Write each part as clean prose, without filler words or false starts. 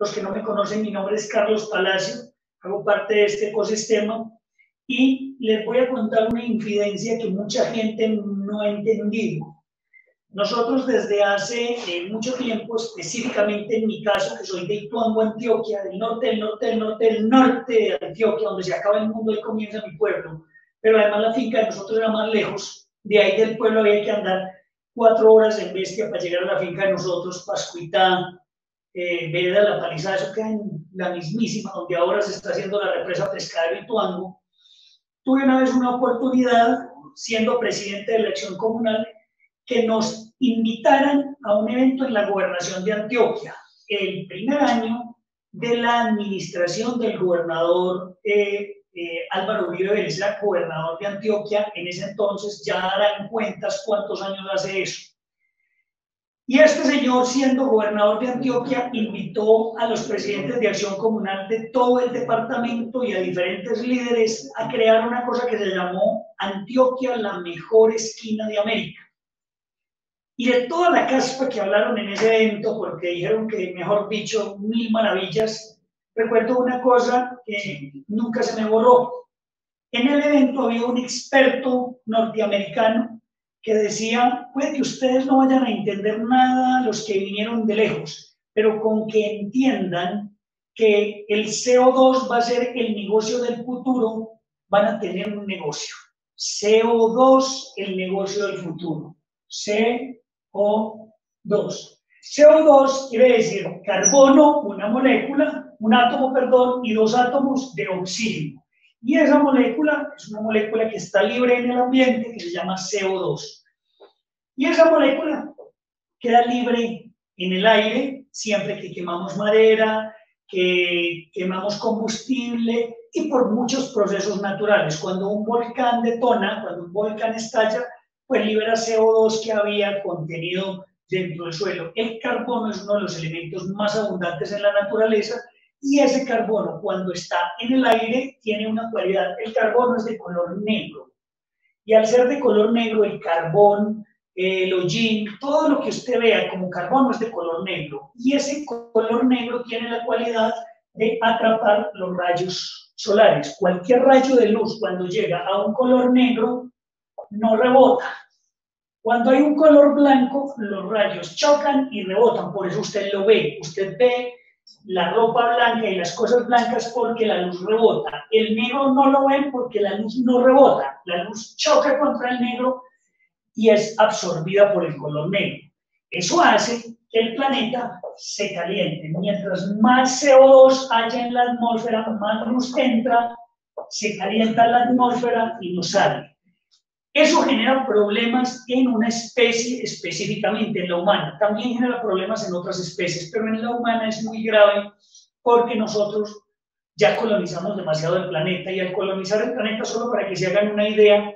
Los que no me conocen, mi nombre es Carlos Palacio, hago parte de este ecosistema y les voy a contar una infidencia que mucha gente no ha entendido. Nosotros desde hace mucho tiempo, específicamente en mi caso, que soy de Ituango, Antioquia, del norte de Antioquia, donde se acaba el mundo y comienza mi pueblo, pero además la finca de nosotros era más lejos, de ahí del pueblo había que andar 4 horas en bestia para llegar a la finca de nosotros, Pascuitá, Vereda La Palizada, eso queda en la mismísima, donde ahora se está haciendo la represa pescadera de Ituango. Tuve una vez una oportunidad, siendo presidente de elección comunal, que nos invitaran a un evento en la gobernación de Antioquia, el primer año de la administración del gobernador Álvaro Uribe Vélez, era gobernador de Antioquia, en ese entonces ya darán cuentas cuántos años hace eso. Y este señor, siendo gobernador de Antioquia, invitó a los presidentes de acción comunal de todo el departamento y a diferentes líderes a crear una cosa que se llamó Antioquia, la mejor esquina de América. Y de toda la caspa que hablaron en ese evento, porque dijeron que, mejor dicho, 1000 maravillas, recuerdo una cosa que nunca se me borró. En el evento había un experto norteamericano que decía, puede que ustedes no vayan a entender nada los que vinieron de lejos, pero con que entiendan que el CO2 va a ser el negocio del futuro, van a tener un negocio. CO2, el negocio del futuro. CO2. CO2 quiere decir carbono, una molécula, un átomo, perdón, y 2 átomos de oxígeno. Y esa molécula es una molécula que está libre en el ambiente, que se llama CO2. Y esa molécula queda libre en el aire siempre que quemamos madera, que quemamos combustible y por muchos procesos naturales. Cuando un volcán detona, cuando un volcán estalla, pues libera CO2 que había contenido dentro del suelo. El carbono es uno de los elementos más abundantes en la naturaleza y ese carbono, cuando está en el aire, tiene una cualidad. El carbono es de color negro. Y al ser de color negro, el carbón, el hollín, todo lo que usted vea como carbono es de color negro. Y ese color negro tiene la cualidad de atrapar los rayos solares. Cualquier rayo de luz, cuando llega a un color negro, no rebota. Cuando hay un color blanco, los rayos chocan y rebotan. Por eso usted lo ve. Usted ve la ropa blanca y las cosas blancas porque la luz rebota. El negro no lo ven porque la luz no rebota. La luz choca contra el negro y es absorbida por el color negro. Eso hace que el planeta se caliente. Mientras más CO2 haya en la atmósfera, más luz entra, se calienta la atmósfera y no sale. Eso genera problemas en una especie específicamente, en la humana. También genera problemas en otras especies, pero en la humana es muy grave porque nosotros ya colonizamos demasiado el planeta y al colonizar el planeta, solo para que se hagan una idea,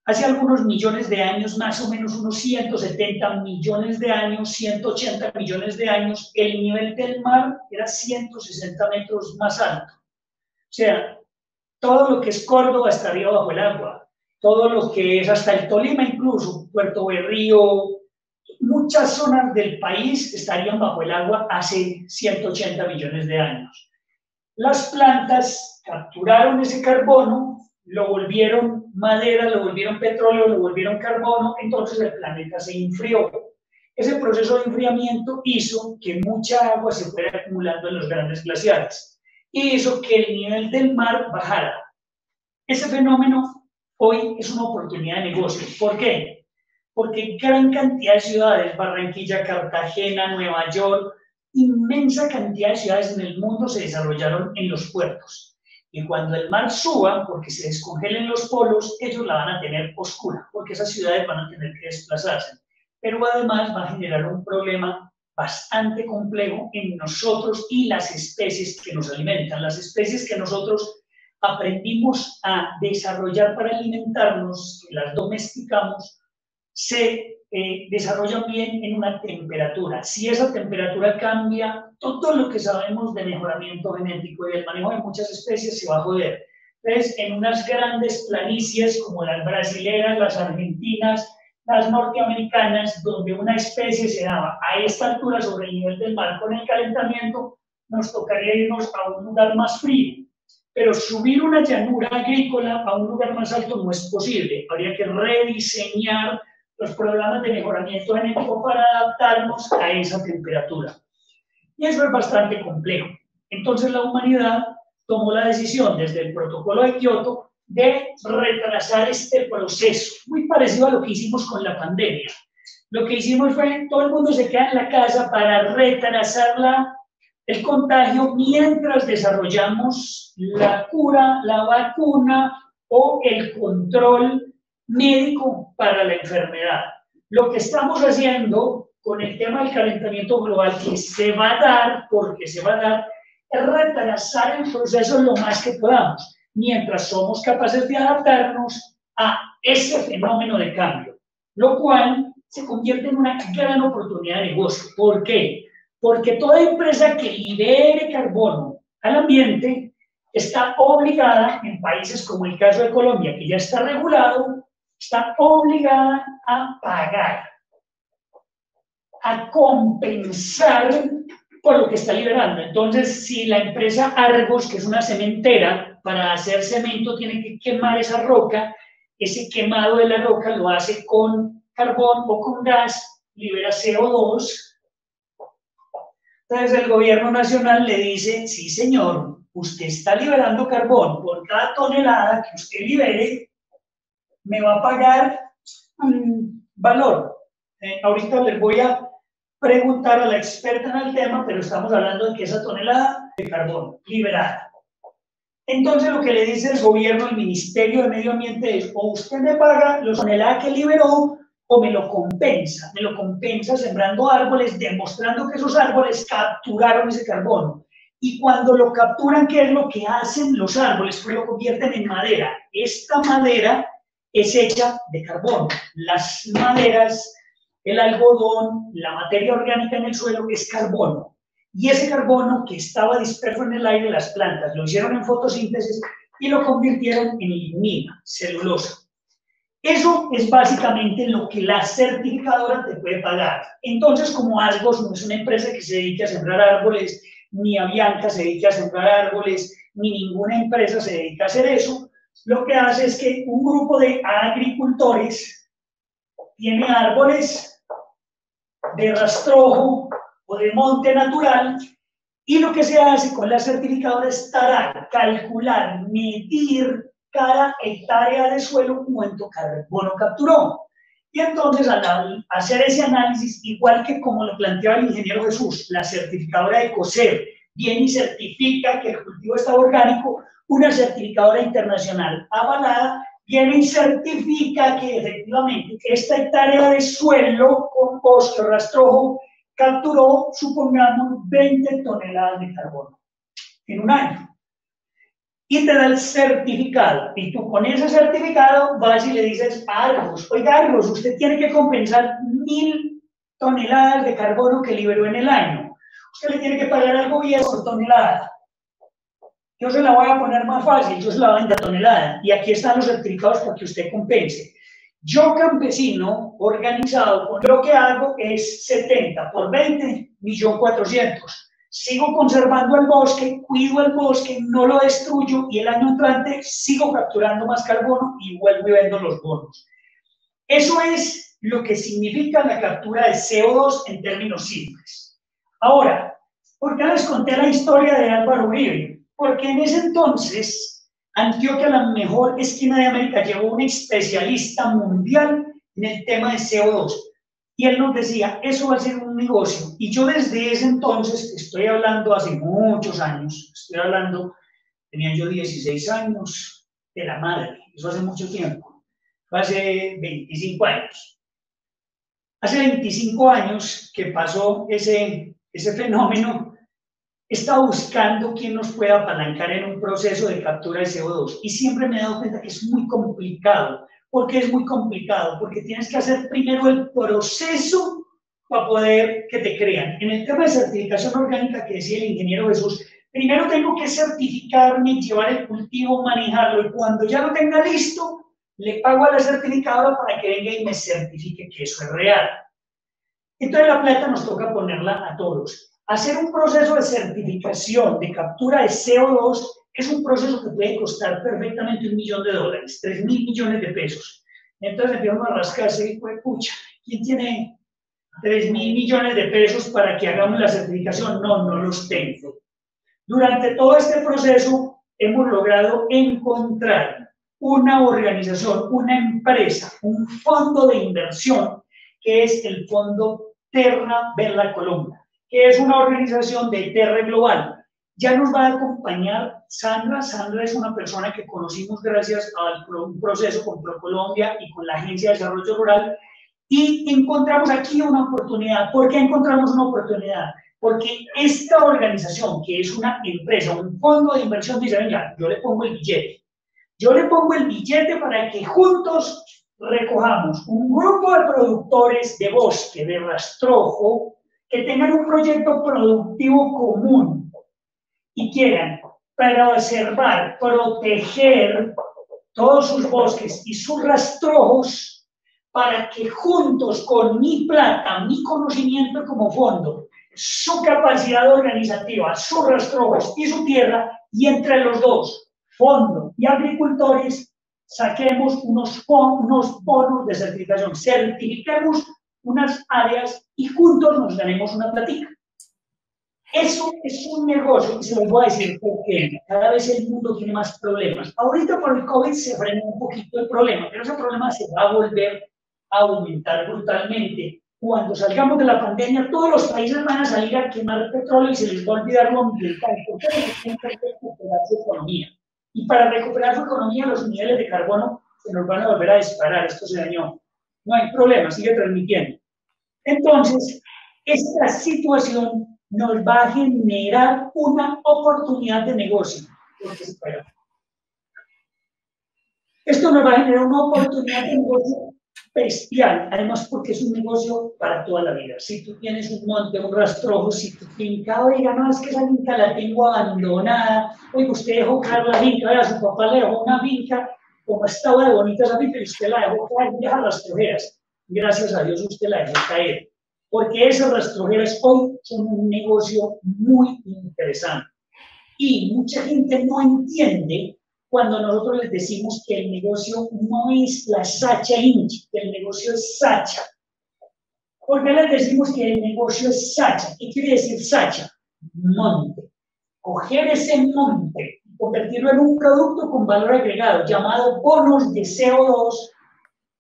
hace algunos millones de años, más o menos unos 170 millones de años, 180 millones de años, el nivel del mar era 160 metros más alto. O sea, todo lo que es Córdoba estaría bajo el agua. Todo lo que es hasta el Tolima, incluso Puerto Berrío, muchas zonas del país estarían bajo el agua hace 180 millones de años. Las plantas capturaron ese carbono, lo volvieron madera, lo volvieron petróleo, lo volvieron carbono, entonces el planeta se enfrió. Ese proceso de enfriamiento hizo que mucha agua se fuera acumulando en los grandes glaciares y hizo que el nivel del mar bajara. Ese fenómeno hoy es una oportunidad de negocio. ¿Por qué? Porque gran cantidad de ciudades, Barranquilla, Cartagena, Nueva York, inmensa cantidad de ciudades en el mundo se desarrollaron en los puertos. Y cuando el mar suba, porque se descongelen los polos, ellos la van a tener oscura, porque esas ciudades van a tener que desplazarse. Pero además va a generar un problema bastante complejo en nosotros y las especies que nos alimentan. Las especies que nosotros aprendimos a desarrollar para alimentarnos, que las domesticamos, se desarrollan bien en una temperatura. Si esa temperatura cambia, todo lo que sabemos de mejoramiento genético y del manejo de muchas especies se va a joder. Entonces, en unas grandes planicies como las brasileras, las argentinas, las norteamericanas, donde una especie se daba a esta altura sobre el nivel del mar con el calentamiento, nos tocaría irnos a un lugar más frío. Pero subir una llanura agrícola a un lugar más alto no es posible. Habría que rediseñar los programas de mejoramiento genético para adaptarnos a esa temperatura. Y eso es bastante complejo. Entonces la humanidad tomó la decisión desde el protocolo de Kioto de retrasar este proceso, muy parecido a lo que hicimos con la pandemia. Lo que hicimos fue, todo el mundo se queda en la casa para retrasar el contagio mientras desarrollamos la cura, la vacuna o el control médico para la enfermedad. Lo que estamos haciendo con el tema del calentamiento global, que se va a dar, porque se va a dar, es retrasar el proceso lo más que podamos, mientras somos capaces de adaptarnos a ese fenómeno de cambio, lo cual se convierte en una gran oportunidad de negocio. ¿Por qué? Porque toda empresa que libere carbono al ambiente está obligada, en países como el caso de Colombia, que ya está regulado, está obligada a pagar, a compensar por lo que está liberando. Entonces, si la empresa Argos, que es una cementera, para hacer cemento tiene que quemar esa roca, ese quemado de la roca lo hace con carbón o con gas, libera CO2. Entonces el gobierno nacional le dice, sí señor, usted está liberando carbón, por cada tonelada que usted libere, me va a pagar un valor. Ahorita les voy a preguntar a la experta en el tema, pero estamos hablando de que esa tonelada de carbón liberada. Entonces lo que le dice el gobierno, el Ministerio de Medio Ambiente es, o usted me paga la tonelada que liberó, o me lo compensa sembrando árboles, demostrando que esos árboles capturaron ese carbono. Y cuando lo capturan, ¿qué es lo que hacen los árboles? Pues lo convierten en madera. Esta madera es hecha de carbono. Las maderas, el algodón, la materia orgánica en el suelo es carbono. Y ese carbono que estaba disperso en el aire, las plantas lo hicieron en fotosíntesis y lo convirtieron en lignina, celulosa. Eso es básicamente lo que la certificadora te puede pagar. Entonces, como Argos no es una empresa que se dedique a sembrar árboles, ni Avianca se dedica a sembrar árboles, ni ninguna empresa se dedica a hacer eso, lo que hace es que un grupo de agricultores tiene árboles de rastrojo o de monte natural, y lo que se hace con la certificadora es tarar, calcular, medir cada hectárea de suelo cuánto carbono capturó. Y entonces al hacer ese análisis, igual que como lo planteaba el ingeniero Jesús, la certificadora de COSER viene y certifica que el cultivo está orgánico, una certificadora internacional avalada viene y certifica que efectivamente esta hectárea de suelo con bosque o rastrojo capturó, supongamos, 20 toneladas de carbono en un año. Y te da el certificado. Y tú con ese certificado vas y le dices a Argos, oiga Argos, usted tiene que compensar 1000 toneladas de carbono que liberó en el año. Usted le tiene que pagar al gobierno por tonelada. Yo se la voy a poner más fácil, yo se la voy a dar tonelada. Y aquí están los certificados para que usted compense. Yo, campesino, organizado, lo que hago es 70 por 20, 1.400.000. Sigo conservando el bosque, cuido el bosque, no lo destruyo y el año entrante sigo capturando más carbono y vuelvo y vendo los bonos. Eso es lo que significa la captura de CO2 en términos simples. Ahora, ¿por qué les conté la historia de Álvaro Uribe? Porque en ese entonces Antioquia, la mejor esquina de América, llevó un especialista mundial en el tema de CO2. Y él nos decía, eso va a ser un negocio. Y yo desde ese entonces, estoy hablando hace muchos años, tenía yo 16 años, de la madre, eso hace mucho tiempo, hace 25 años. Hace 25 años que pasó ese fenómeno, estaba buscando quién nos pueda apalancar en un proceso de captura de CO2 y siempre me he dado cuenta que es muy complicado. ¿Por qué es muy complicado? Porque tienes que hacer primero el proceso para poder que te crean. En el tema de certificación orgánica que decía el ingeniero Jesús, primero tengo que certificarme, llevar el cultivo, manejarlo y cuando ya lo tenga listo, le pago a la certificadora para que venga y me certifique que eso es real. Entonces la plata nos toca ponerla a todos. Hacer un proceso de certificación de captura de CO2 es un proceso que puede costar perfectamente $1 millón, 3.000 millones de pesos. Entonces empiezan a rascarse y pues, pucha, ¿quién tiene 3.000 millones de pesos para que hagamos la certificación? No, no los tengo. Durante todo este proceso hemos logrado encontrar una organización, una empresa, un fondo de inversión, que es el fondo Terra Bella Colombia, que es una organización de Terra Global. Ya nos va a acompañar Sandra. Sandra es una persona que conocimos gracias a un proceso con ProColombia y con la Agencia de Desarrollo Rural, y encontramos aquí una oportunidad. ¿Por qué encontramos una oportunidad? Porque esta organización, que es una empresa, un fondo de inversión, dice, venga, yo le pongo el billete. Yo le pongo el billete para que juntos recojamos un grupo de productores de bosque, de rastrojo, que tengan un proyecto productivo común y quieran preservar, proteger todos sus bosques y sus rastrojos para que juntos, con mi plata, mi conocimiento como fondo, su capacidad organizativa, sus rastrojos y su tierra, y entre los dos, fondo y agricultores, saquemos unos bonos de certificación, certifiquemos unas áreas y juntos nos ganemos una platica. Eso es un negocio, y se los voy a decir porque cada vez el mundo tiene más problemas. Ahorita por el COVID se frenó un poquito el problema, pero ese problema se va a volver a aumentar brutalmente. Cuando salgamos de la pandemia, todos los países van a salir a quemar petróleo y se les va a olvidar lo ambiental, porque tienen que recuperar su economía. Y para recuperar su economía, los niveles de carbono se nos van a volver a disparar. Esto se dañó. No hay problema, sigue transmitiendo. Entonces, esta situación nos va a generar una oportunidad de negocio. Esto nos va a generar una oportunidad de negocio bestial, además porque es un negocio para toda la vida. Si tú tienes un monte, un rastrojo, si tu finca, oiga, no, es que esa finca la tengo abandonada, oiga, usted dejó caer la finca, oiga, su papá le dejó una finca, como estaba de bonita esa finca, y usted la dejó caer, deja las rastrojeras. Gracias a Dios usted la dejó caer, porque esas rastrojeras hoy son un negocio muy interesante. Y mucha gente no entiende cuando nosotros les decimos que el negocio no es la Sacha Inch, que el negocio es Sacha. ¿Por qué les decimos que el negocio es Sacha? ¿Qué quiere decir Sacha? Monte. Coger ese monte y convertirlo en un producto con valor agregado llamado bonos de CO2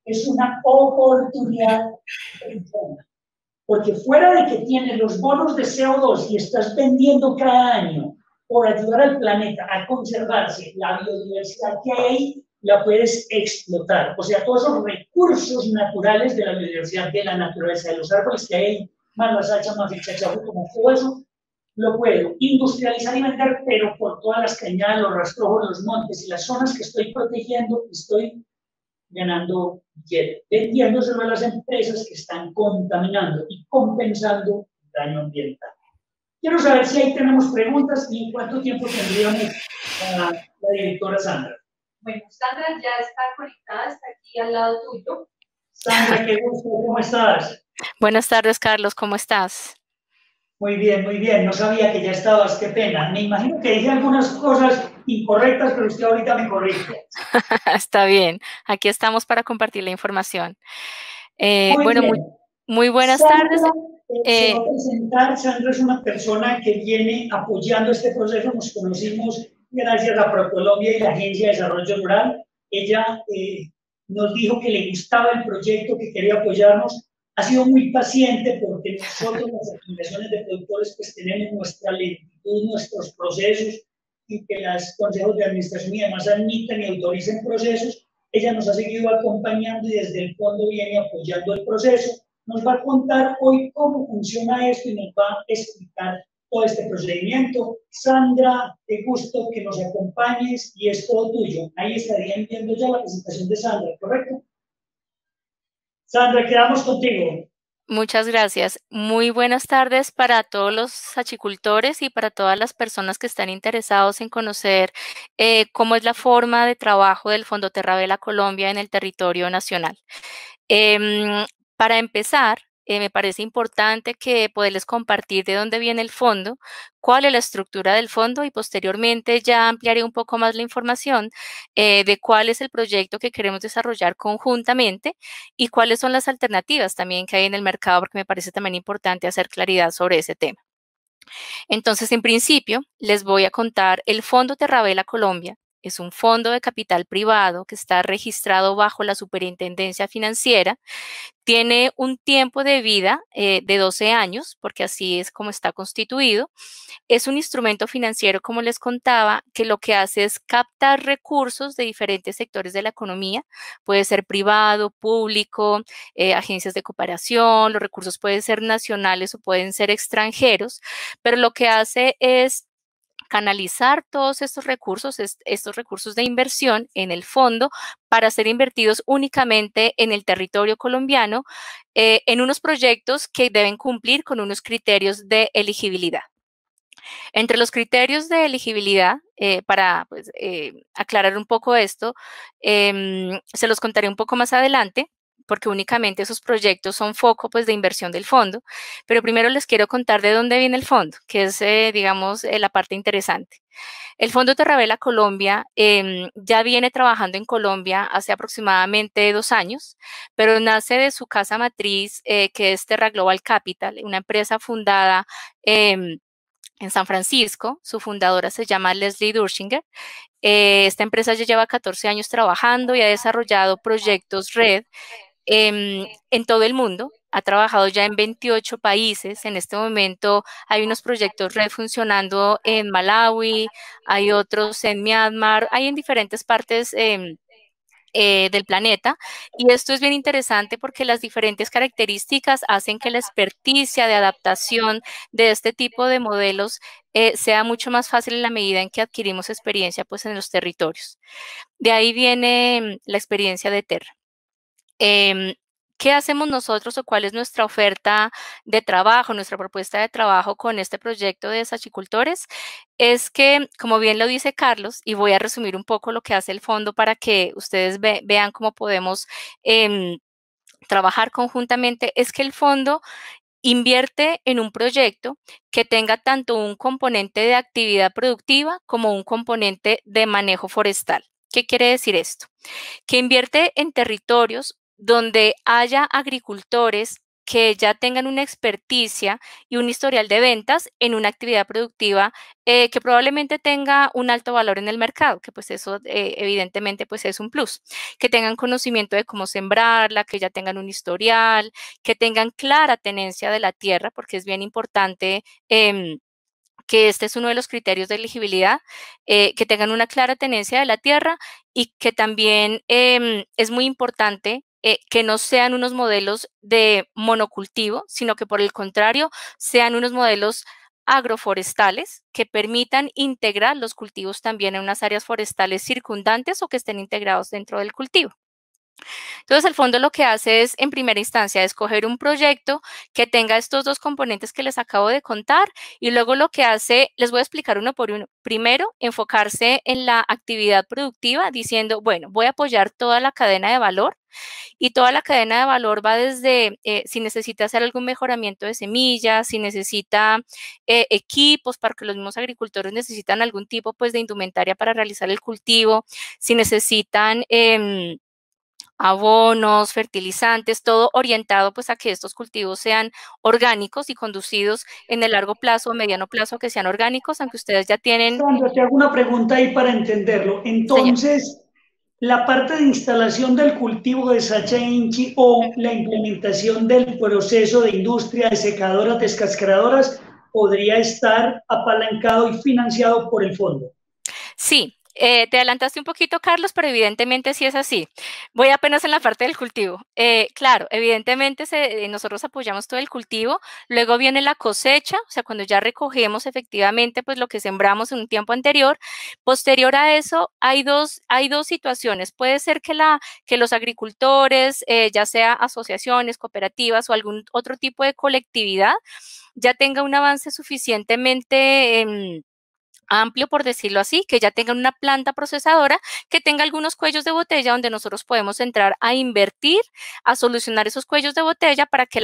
es una oportunidad. Porque fuera de que tienes los bonos de CO2 y estás vendiendo cada año por ayudar al planeta a conservarse, la biodiversidad que hay ahí la puedes explotar. O sea, todos esos recursos naturales de la biodiversidad, de la naturaleza, de los árboles que hay ahí, más la salsa, más el chachabu, como todo eso, lo puedo industrializar y vender, pero por todas las cañadas, los rastrojos, los montes y las zonas que estoy protegiendo, estoy ganando billete, vendiéndoselo a las empresas que están contaminando y compensando el daño ambiental. Quiero saber si ahí tenemos preguntas y en cuánto tiempo tendríamos a la directora Sandra. Bueno, Sandra ya está conectada, está aquí al lado tuyo. Sandra, qué gusto, ¿cómo estás? Buenas tardes, Carlos, ¿cómo estás? Muy bien, muy bien. No sabía que ya estabas, qué pena. Me imagino que dije algunas cosas incorrectas, pero usted ahorita me corrige. Está bien, aquí estamos para compartir la información. Muy buenas Sandra, tardes. Se va a presentar. Sandra es una persona que viene apoyando este proceso. Nos conocimos gracias a ProColombia y la Agencia de Desarrollo Rural. Ella nos dijo que le gustaba el proyecto, que quería apoyarnos. Ha sido muy paciente porque nosotros, las organizaciones de productores, pues tenemos nuestra lentitud, nuestros procesos, y que los consejos de administración y demás admiten y autoricen procesos. Ella nos ha seguido acompañando y desde el fondo viene apoyando el proceso. Nos va a contar hoy cómo funciona esto y nos va a explicar todo este procedimiento. Sandra, qué gusto que nos acompañes y es todo tuyo. Ahí estarían viendo ya la presentación de Sandra, ¿correcto? Sandra, quedamos contigo. Muchas gracias. Muy buenas tardes para todos los achicultores y para todas las personas que están interesados en conocer cómo es la forma de trabajo del Fondo Terravela Colombia en el territorio nacional. Para empezar, me parece importante que poderles compartir de dónde viene el fondo, cuál es la estructura del fondo y posteriormente ya ampliaré un poco más la información de cuál es el proyecto que queremos desarrollar conjuntamente y cuáles son las alternativas también que hay en el mercado, porque me parece también importante hacer claridad sobre ese tema. Entonces, en principio, les voy a contar el Fondo Terravela Colombia. Es un fondo de capital privado que está registrado bajo la Superintendencia Financiera. Tiene un tiempo de vida de 12 años, porque así es como está constituido. Es un instrumento financiero, como les contaba, que lo que hace es captar recursos de diferentes sectores de la economía. Puede ser privado, público, agencias de cooperación, los recursos pueden ser nacionales o pueden ser extranjeros, pero lo que hace es canalizar todos estos recursos de inversión en el fondo para ser invertidos únicamente en el territorio colombiano en unos proyectos que deben cumplir con unos criterios de elegibilidad. Entre los criterios de elegibilidad, para pues, aclarar un poco esto, se los contaré un poco más adelante, porque únicamente esos proyectos son foco pues, de inversión del fondo, pero primero les quiero contar de dónde viene el fondo, que es, digamos, la parte interesante. El Fondo Terravela Colombia ya viene trabajando en Colombia hace aproximadamente 2 años, pero nace de su casa matriz, que es Terra Global Capital, una empresa fundada en San Francisco. Su fundadora se llama Leslie Durshinger. Esta empresa ya lleva 14 años trabajando y ha desarrollado proyectos red en todo el mundo. Ha trabajado ya en 28 países. En este momento hay unos proyectos red funcionando en Malawi, hay otros en Myanmar, hay en diferentes partes del planeta. Y esto es bien interesante porque las diferentes características hacen que la experticia de adaptación de este tipo de modelos sea mucho más fácil en la medida en que adquirimos experiencia pues, en los territorios. De ahí viene la experiencia de Terra. ¿Qué hacemos nosotros o cuál es nuestra oferta de trabajo, nuestra propuesta de trabajo con este proyecto de desachicultores? Es que, como bien lo dice Carlos, y voy a resumir un poco lo que hace el fondo para que ustedes vean cómo podemos trabajar conjuntamente, es que el fondo invierte en un proyecto que tenga tanto un componente de actividad productiva como un componente de manejo forestal. ¿Qué quiere decir esto? Que invierte en territorios donde haya agricultores que ya tengan una experticia y un historial de ventas en una actividad productiva que probablemente tenga un alto valor en el mercado, que pues eso evidentemente pues es un plus, que tengan conocimiento de cómo sembrarla, que ya tengan un historial, que tengan clara tenencia de la tierra, porque es bien importante que este es uno de los criterios de elegibilidad, que tengan una clara tenencia de la tierra y que también es muy importante que no sean unos modelos de monocultivo, sino que por el contrario sean unos modelos agroforestales que permitan integrar los cultivos también en unas áreas forestales circundantes o que estén integrados dentro del cultivo. Entonces, el fondo lo que hace es, en primera instancia, escoger un proyecto que tenga estos dos componentes que les acabo de contar y luego lo que hace, les voy a explicar uno por uno. Primero, enfocarse en la actividad productiva diciendo, bueno, voy a apoyar toda la cadena de valor y toda la cadena de valor va desde si necesita hacer algún mejoramiento de semillas, si necesita equipos para que los mismos agricultores necesitan algún tipo pues, de indumentaria para realizar el cultivo, si necesitan abonos, fertilizantes, todo orientado pues a que estos cultivos sean orgánicos y conducidos en el largo plazo o mediano plazo que sean orgánicos, aunque ustedes ya tienen... Sandra, te hago una pregunta ahí para entenderlo. Señor. Entonces, la parte de instalación del cultivo de Sacha Inchi o la implementación del proceso de industria de secadoras, descascaradoras, podría estar apalancado y financiado por el fondo. Sí, Te adelantaste un poquito, Carlos, pero evidentemente sí es así. Voy apenas en la parte del cultivo. Claro, evidentemente nosotros apoyamos todo el cultivo, luego viene la cosecha, o sea, cuando ya recogemos efectivamente pues lo que sembramos en un tiempo anterior. Posterior a eso, hay dos situaciones. Puede ser que los agricultores, ya sea asociaciones, cooperativas o algún otro tipo de colectividad, ya tenga un avance suficientemente amplio, por decirlo así, que ya tengan una planta procesadora, que tenga algunos cuellos de botella donde nosotros podemos entrar a invertir, a solucionar esos cuellos de botella para que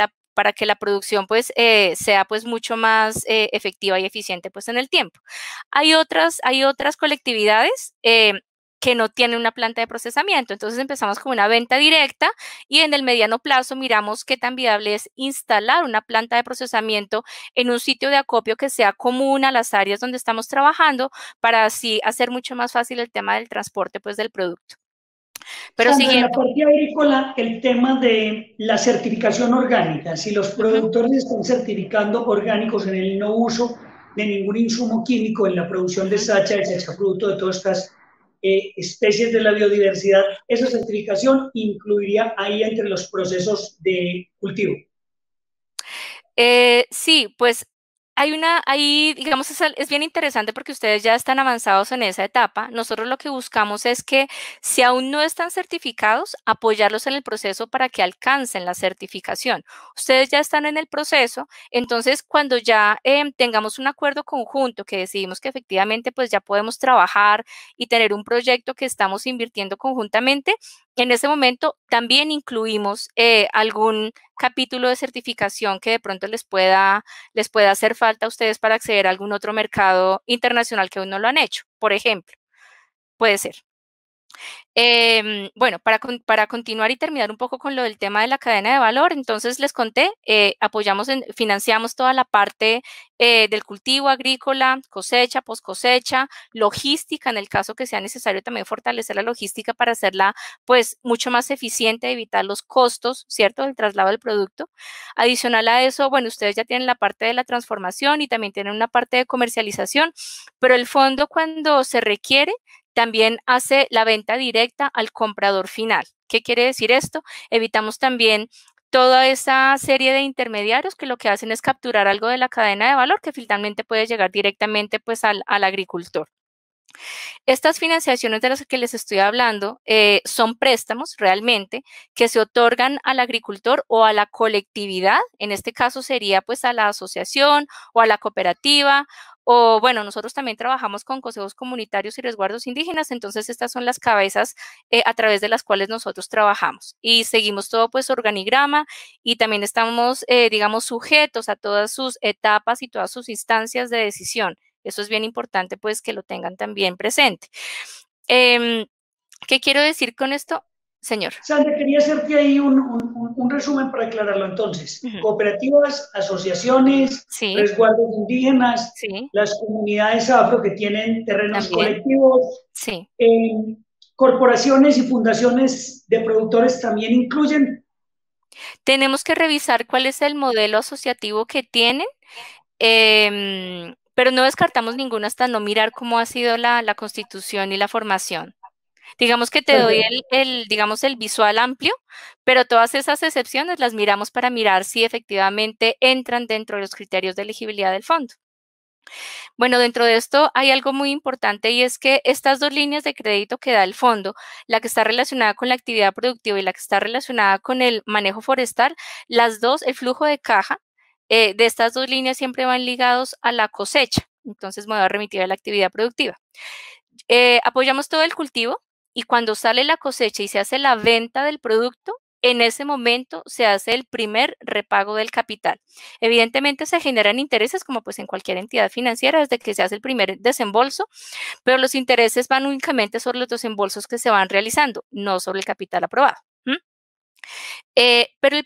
la producción pues sea pues mucho más efectiva y eficiente pues en el tiempo. Hay otras colectividades que no tienen una planta de procesamiento, entonces empezamos con una venta directa y en el mediano plazo miramos qué tan viable es instalar una planta de procesamiento en un sitio de acopio que sea común a las áreas donde estamos trabajando para así hacer mucho más fácil el tema del transporte pues del producto. Pero Sandra, en la siguiendo, parte agrícola, el tema de la certificación orgánica, si los ujú, productores están certificando orgánicos en el no uso de ningún insumo químico en la producción de ujú. sacha, de sachafruto, de todas estas especies de la biodiversidad, esa certificación incluiría ahí entre los procesos de cultivo. Sí, pues ahí, digamos, es bien interesante porque ustedes ya están avanzados en esa etapa. Nosotros lo que buscamos es que si aún no están certificados, apoyarlos en el proceso para que alcancen la certificación. Ustedes ya están en el proceso, entonces cuando ya tengamos un acuerdo conjunto que decidimos que efectivamente pues ya podemos trabajar y tener un proyecto que estamos invirtiendo conjuntamente, en ese momento también incluimos algún capítulo de certificación que de pronto les pueda hacer falta a ustedes para acceder a algún otro mercado internacional que aún no lo han hecho, por ejemplo, puede ser. Bueno, para continuar y terminar un poco con lo del tema de la cadena de valor, entonces les conté, financiamos toda la parte del cultivo agrícola, cosecha, post cosecha, logística, en el caso que sea necesario también fortalecer la logística para hacerla pues mucho más eficiente, evitar los costos, ¿cierto?, del traslado del producto. Adicional a eso, bueno, ustedes ya tienen la parte de la transformación y también tienen una parte de comercialización, pero el fondo cuando se requiere también hace la venta directa al comprador final. ¿Qué quiere decir esto? Evitamos también toda esa serie de intermediarios que lo que hacen es capturar algo de la cadena de valor que finalmente puede llegar directamente pues al agricultor. Estas financiaciones de las que les estoy hablando son préstamos realmente que se otorgan al agricultor o a la colectividad, en este caso sería pues a la asociación o a la cooperativa, o bueno, nosotros también trabajamos con consejos comunitarios y resguardos indígenas, entonces estas son las cabezas a través de las cuales nosotros trabajamos y seguimos todo pues organigrama y también estamos, digamos, sujetos a todas sus etapas y todas sus instancias de decisión. Eso es bien importante, pues, que lo tengan también presente. Em, ¿Qué quiero decir con esto, señor? Sandra, quería hacerte ahí un resumen para aclararlo entonces. Ujú. Cooperativas, asociaciones, Sí, resguardos indígenas, sí, las comunidades afro que tienen terrenos también, colectivos, sí. corporaciones y fundaciones de productores también incluyen. Tenemos que revisar cuál es el modelo asociativo que tienen, pero no descartamos ninguno hasta no mirar cómo ha sido la constitución y la formación. Digamos que te doy Perfecto. digamos, el visual amplio, pero todas esas excepciones las miramos para mirar si efectivamente entran dentro de los criterios de elegibilidad del fondo. Bueno, dentro de esto hay algo muy importante y es que estas dos líneas de crédito que da el fondo, la que está relacionada con la actividad productiva y la que está relacionada con el manejo forestal, las dos, el flujo de caja de estas dos líneas siempre van ligados a la cosecha. Entonces me voy a remitir a la actividad productiva. Apoyamos todo el cultivo y cuando sale la cosecha y se hace la venta del producto, en ese momento se hace el primer repago del capital. Evidentemente se generan intereses como pues en cualquier entidad financiera desde que se hace el primer desembolso, pero los intereses van únicamente sobre los desembolsos que se van realizando, no sobre el capital aprobado. Pero el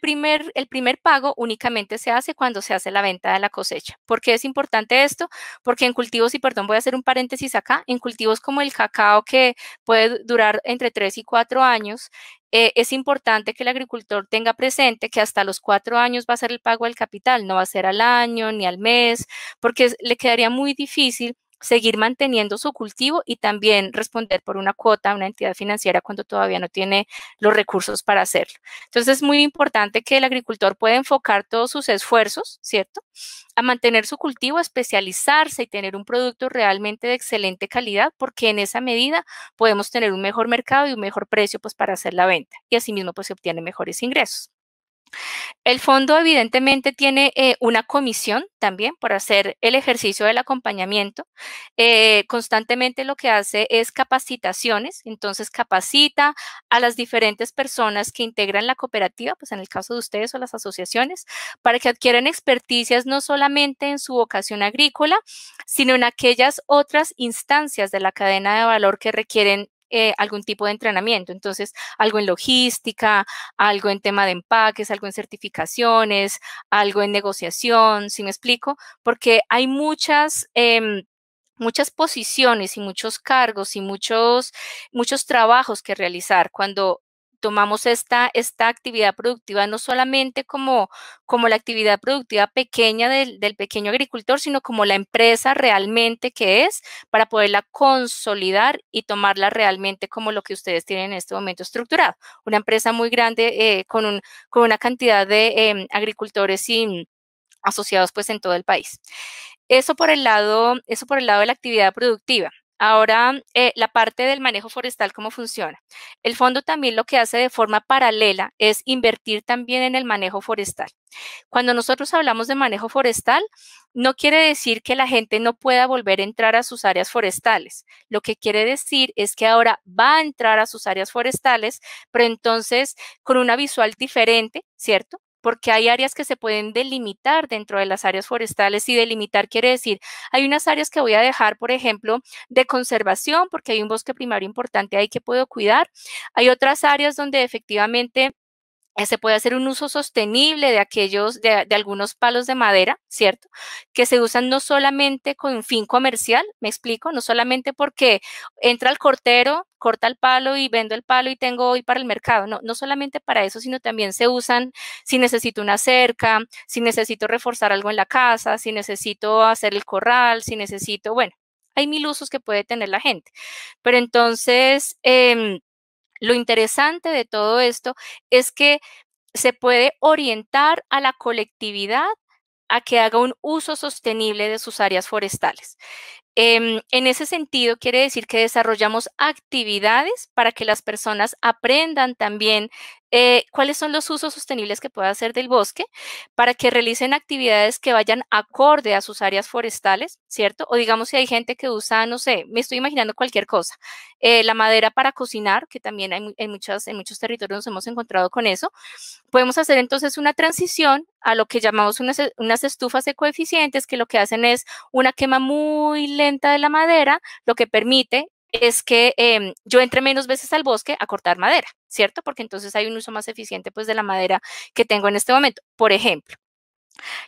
primer pago únicamente se hace cuando se hace la venta de la cosecha. ¿Por qué es importante esto? Porque en cultivos, y perdón, voy a hacer un paréntesis acá, en cultivos como el cacao que puede durar entre 3 y 4 años, es importante que el agricultor tenga presente que hasta los 4 años va a ser el pago del capital, no va a ser al año ni al mes, porque le quedaría muy difícil seguir manteniendo su cultivo y también responder por una cuota a una entidad financiera cuando todavía no tiene los recursos para hacerlo. Entonces es muy importante que el agricultor pueda enfocar todos sus esfuerzos, ¿cierto?, a mantener su cultivo, especializarse y tener un producto realmente de excelente calidad, porque en esa medida podemos tener un mejor mercado y un mejor precio pues para hacer la venta y asimismo pues se obtienen mejores ingresos. El fondo evidentemente tiene una comisión también por hacer el ejercicio del acompañamiento. Constantemente lo que hace es capacitaciones, entonces capacita a las diferentes personas que integran la cooperativa, pues en el caso de ustedes o las asociaciones, para que adquieran experticias no solamente en su vocación agrícola, sino en aquellas otras instancias de la cadena de valor que requieren algún tipo de entrenamiento. Entonces, algo en logística, algo en tema de empaques, algo en certificaciones, algo en negociación, ¿sí me explico? Porque hay muchas posiciones y muchos cargos y muchos trabajos que realizar cuando tomamos esta actividad productiva, no solamente como la actividad productiva pequeña del pequeño agricultor, sino como la empresa realmente que es, para poderla consolidar y tomarla realmente como lo que ustedes tienen en este momento estructurado. Una empresa muy grande con una cantidad de agricultores y asociados pues en todo el país. Eso por el lado de la actividad productiva. Ahora, la parte del manejo forestal, ¿cómo funciona? El fondo también lo que hace de forma paralela es invertir también en el manejo forestal. Cuando nosotros hablamos de manejo forestal, no quiere decir que la gente no pueda volver a entrar a sus áreas forestales. Lo que quiere decir es que ahora va a entrar a sus áreas forestales, pero entonces con una visual diferente, ¿cierto? Porque hay áreas que se pueden delimitar dentro de las áreas forestales, y delimitar quiere decir, hay unas áreas que voy a dejar, por ejemplo, de conservación, porque hay un bosque primario importante ahí que puedo cuidar. Hay otras áreas donde efectivamente se puede hacer un uso sostenible de algunos palos de madera, ¿cierto? Que se usan no solamente con un fin comercial, ¿me explico? No solamente porque entra el cortero, corta el palo y vendo el palo y tengo hoy para el mercado. No, no solamente para eso, sino también se usan si necesito una cerca, si necesito reforzar algo en la casa, si necesito hacer el corral, si necesito, bueno, hay mil usos que puede tener la gente. Pero entonces, lo interesante de todo esto es que se puede orientar a la colectividad a que haga un uso sostenible de sus áreas forestales. En ese sentido, quiere decir que desarrollamos actividades para que las personas aprendan también cuáles son los usos sostenibles que puede hacer del bosque, para que realicen actividades que vayan acorde a sus áreas forestales, ¿cierto? O digamos, si hay gente que usa, no sé, me estoy imaginando cualquier cosa, la madera para cocinar, que también hay en muchos territorios nos hemos encontrado con eso. Podemos hacer entonces una transición a lo que llamamos unas estufas ecoeficientes, que lo que hacen es una quema muy lenta de la madera, lo que permite es que yo entre menos veces al bosque a cortar madera, ¿cierto? Porque entonces hay un uso más eficiente pues de la madera que tengo en este momento. Por ejemplo,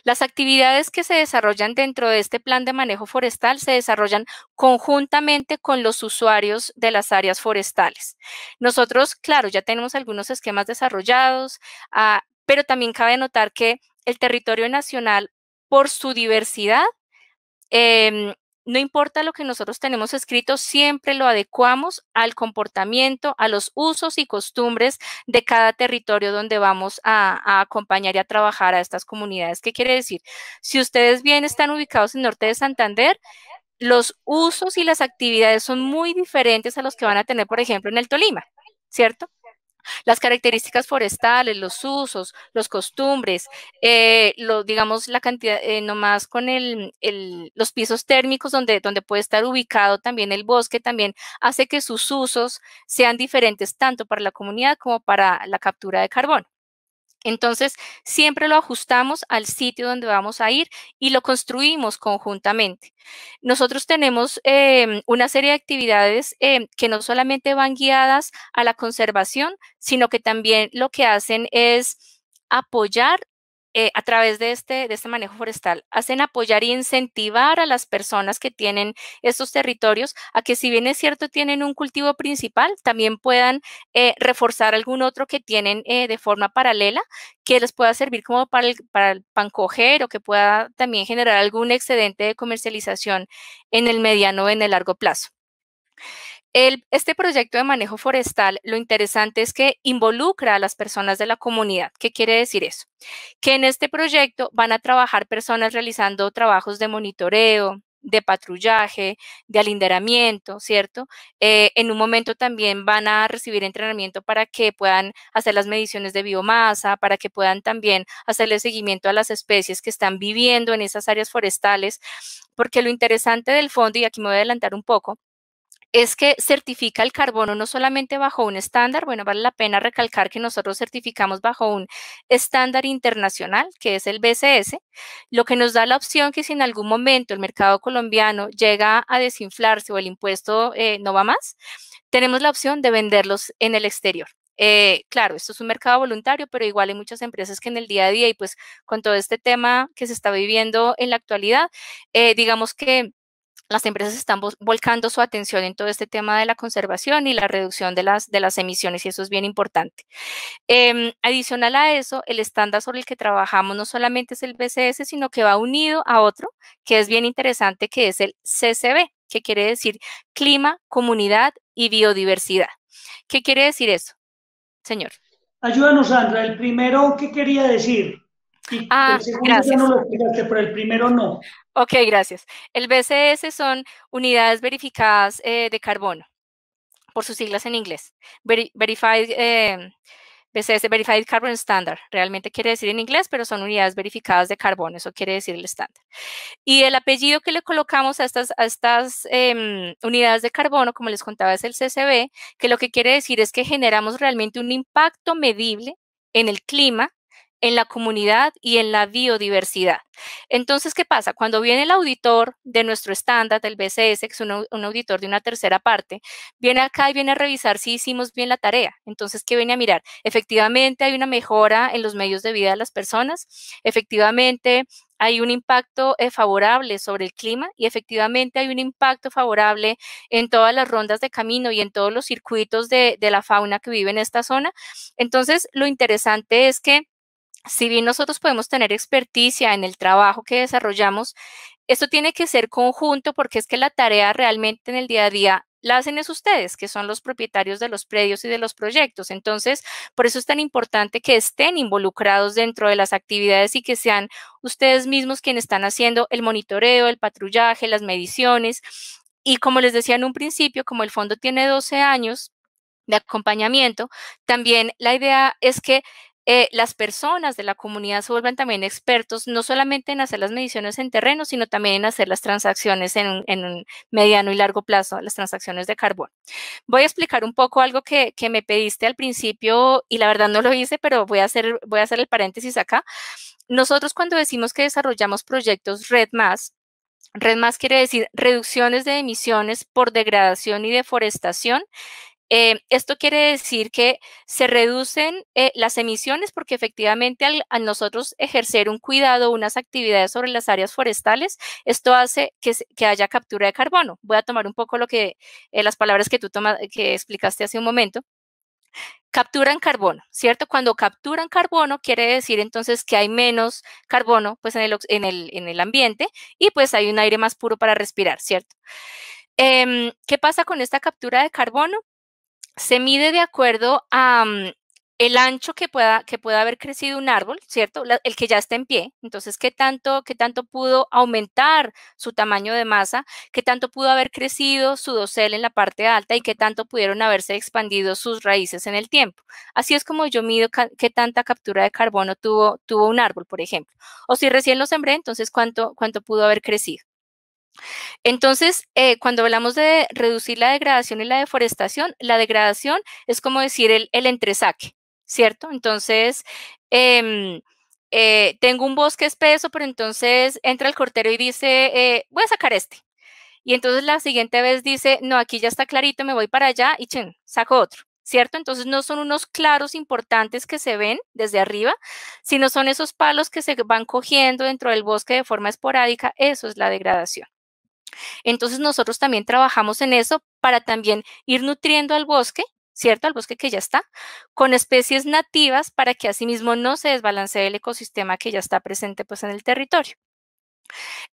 las actividades que se desarrollan dentro de este plan de manejo forestal se desarrollan conjuntamente con los usuarios de las áreas forestales. Nosotros, claro, ya tenemos algunos esquemas desarrollados, pero también cabe notar que el territorio nacional, por su diversidad, no importa lo que nosotros tenemos escrito, siempre lo adecuamos al comportamiento, a los usos y costumbres de cada territorio donde vamos a acompañar y a trabajar a estas comunidades. ¿Qué quiere decir? Si ustedes bien están ubicados en norte de Santander, los usos y las actividades son muy diferentes a los que van a tener, por ejemplo, en el Tolima, ¿cierto? Las características forestales, los usos, los costumbres, digamos la cantidad, nomás con los pisos térmicos donde puede estar ubicado también el bosque, también hace que sus usos sean diferentes tanto para la comunidad como para la captura de carbono. Entonces, siempre lo ajustamos al sitio donde vamos a ir y lo construimos conjuntamente. Nosotros tenemos una serie de actividades que no solamente van guiadas a la conservación, sino que también lo que hacen es apoyar a través de este manejo forestal, hacen apoyar y incentivar a las personas que tienen estos territorios a que, si bien es cierto, tienen un cultivo principal, también puedan reforzar algún otro que tienen de forma paralela, que les pueda servir como para el pancoger, o que pueda también generar algún excedente de comercialización en el mediano o en el largo plazo. Este proyecto de manejo forestal, lo interesante es que involucra a las personas de la comunidad. ¿Qué quiere decir eso? Que en este proyecto van a trabajar personas realizando trabajos de monitoreo, de patrullaje, de alinderamiento, ¿cierto? En un momento también van a recibir entrenamiento para que puedan hacer las mediciones de biomasa, para que puedan también hacerle seguimiento a las especies que están viviendo en esas áreas forestales, porque lo interesante del fondo, y aquí me voy a adelantar un poco, es que certifica el carbono no solamente bajo un estándar. Bueno, vale la pena recalcar que nosotros certificamos bajo un estándar internacional, que es el BCS, lo que nos da la opción que, si en algún momento el mercado colombiano llega a desinflarse o el impuesto no va más, tenemos la opción de venderlos en el exterior. Claro, esto es un mercado voluntario, pero igual hay muchas empresas que en el día a día, y pues con todo este tema que se está viviendo en la actualidad, digamos que las empresas están volcando su atención en todo este tema de la conservación y la reducción de las emisiones, y eso es bien importante. Adicional a eso, el estándar sobre el que trabajamos no solamente es el BCS, sino que va unido a otro que es bien interesante, que es el CCB, que quiere decir Clima, Comunidad y Biodiversidad. ¿Qué quiere decir eso, señor? Ayúdanos, Sandra. El primero, ¿qué quería decir? Y el segundo ya no Gracias. lo explicaste, pero el primero no. Ok, gracias. El BCS son unidades verificadas de carbono, por sus siglas en inglés. Verified, BCS, Verified Carbon Standard. Realmente quiere decir en inglés, pero son unidades verificadas de carbono. Eso quiere decir el estándar. Y el apellido que le colocamos a estas unidades de carbono, como les contaba, es el CCB, que lo que quiere decir es que generamos realmente un impacto medible en el clima, en la comunidad y en la biodiversidad. Entonces, ¿qué pasa? Cuando viene el auditor de nuestro estándar, del BCS, que es un auditor de una tercera parte, viene acá y viene a revisar si hicimos bien la tarea. Entonces, ¿qué viene a mirar? Efectivamente, hay una mejora en los medios de vida de las personas. Efectivamente, hay un impacto favorable sobre el clima, y efectivamente hay un impacto favorable en todas las rondas de camino y en todos los circuitos de la fauna que vive en esta zona. Entonces, lo interesante es que, si bien nosotros podemos tener experticia en el trabajo que desarrollamos, esto tiene que ser conjunto, porque es que la tarea realmente en el día a día la hacen es ustedes, que son los propietarios de los predios y de los proyectos. Entonces, por eso es tan importante que estén involucrados dentro de las actividades y que sean ustedes mismos quienes están haciendo el monitoreo, el patrullaje, las mediciones. Y como les decía en un principio, como el fondo tiene 12 años de acompañamiento, también la idea es que las personas de la comunidad se vuelvan también expertos, no solamente en hacer las mediciones en terreno, sino también en hacer las transacciones en un mediano y largo plazo, las transacciones de carbón. Voy a explicar un poco algo que me pediste al principio, y la verdad no lo hice, pero voy a hacer el paréntesis acá. Nosotros, cuando decimos que desarrollamos proyectos REDD+, quiere decir reducciones de emisiones por degradación y deforestación. Esto quiere decir que se reducen las emisiones, porque efectivamente al nosotros ejercer un cuidado, unas actividades sobre las áreas forestales, esto hace que haya captura de carbono. Voy a tomar un poco las palabras que explicaste hace un momento. Capturan carbono, ¿cierto? Cuando capturan carbono, quiere decir entonces que hay menos carbono pues, en el ambiente, y pues hay un aire más puro para respirar, ¿cierto? ¿Qué pasa con esta captura de carbono? Se mide de acuerdo a el ancho que pueda haber crecido un árbol, ¿cierto? El que ya está en pie. Entonces, ¿qué tanto pudo aumentar su tamaño de masa? ¿Qué tanto pudo haber crecido su dosel en la parte alta? ¿Y qué tanto pudieron haberse expandido sus raíces en el tiempo? Así es como yo mido qué tanta captura de carbono tuvo un árbol, por ejemplo. O si recién lo sembré, entonces, ¿cuánto pudo haber crecido? Entonces, cuando hablamos de reducir la degradación y la deforestación, la degradación es como decir el entresaque, ¿cierto? Entonces, tengo un bosque espeso, pero entonces entra el cortero y dice, voy a sacar este. Y entonces la siguiente vez dice, no, aquí ya está clarito, me voy para allá y saco otro. ¿cierto? Entonces no son unos claros importantes que se ven desde arriba, sino son esos palos que se van cogiendo dentro del bosque de forma esporádica. Eso es la degradación. Entonces nosotros también trabajamos en eso para también ir nutriendo al bosque, ¿cierto? Al bosque que ya está, con especies nativas para que asimismo no se desbalancee el ecosistema que ya está presente pues en el territorio.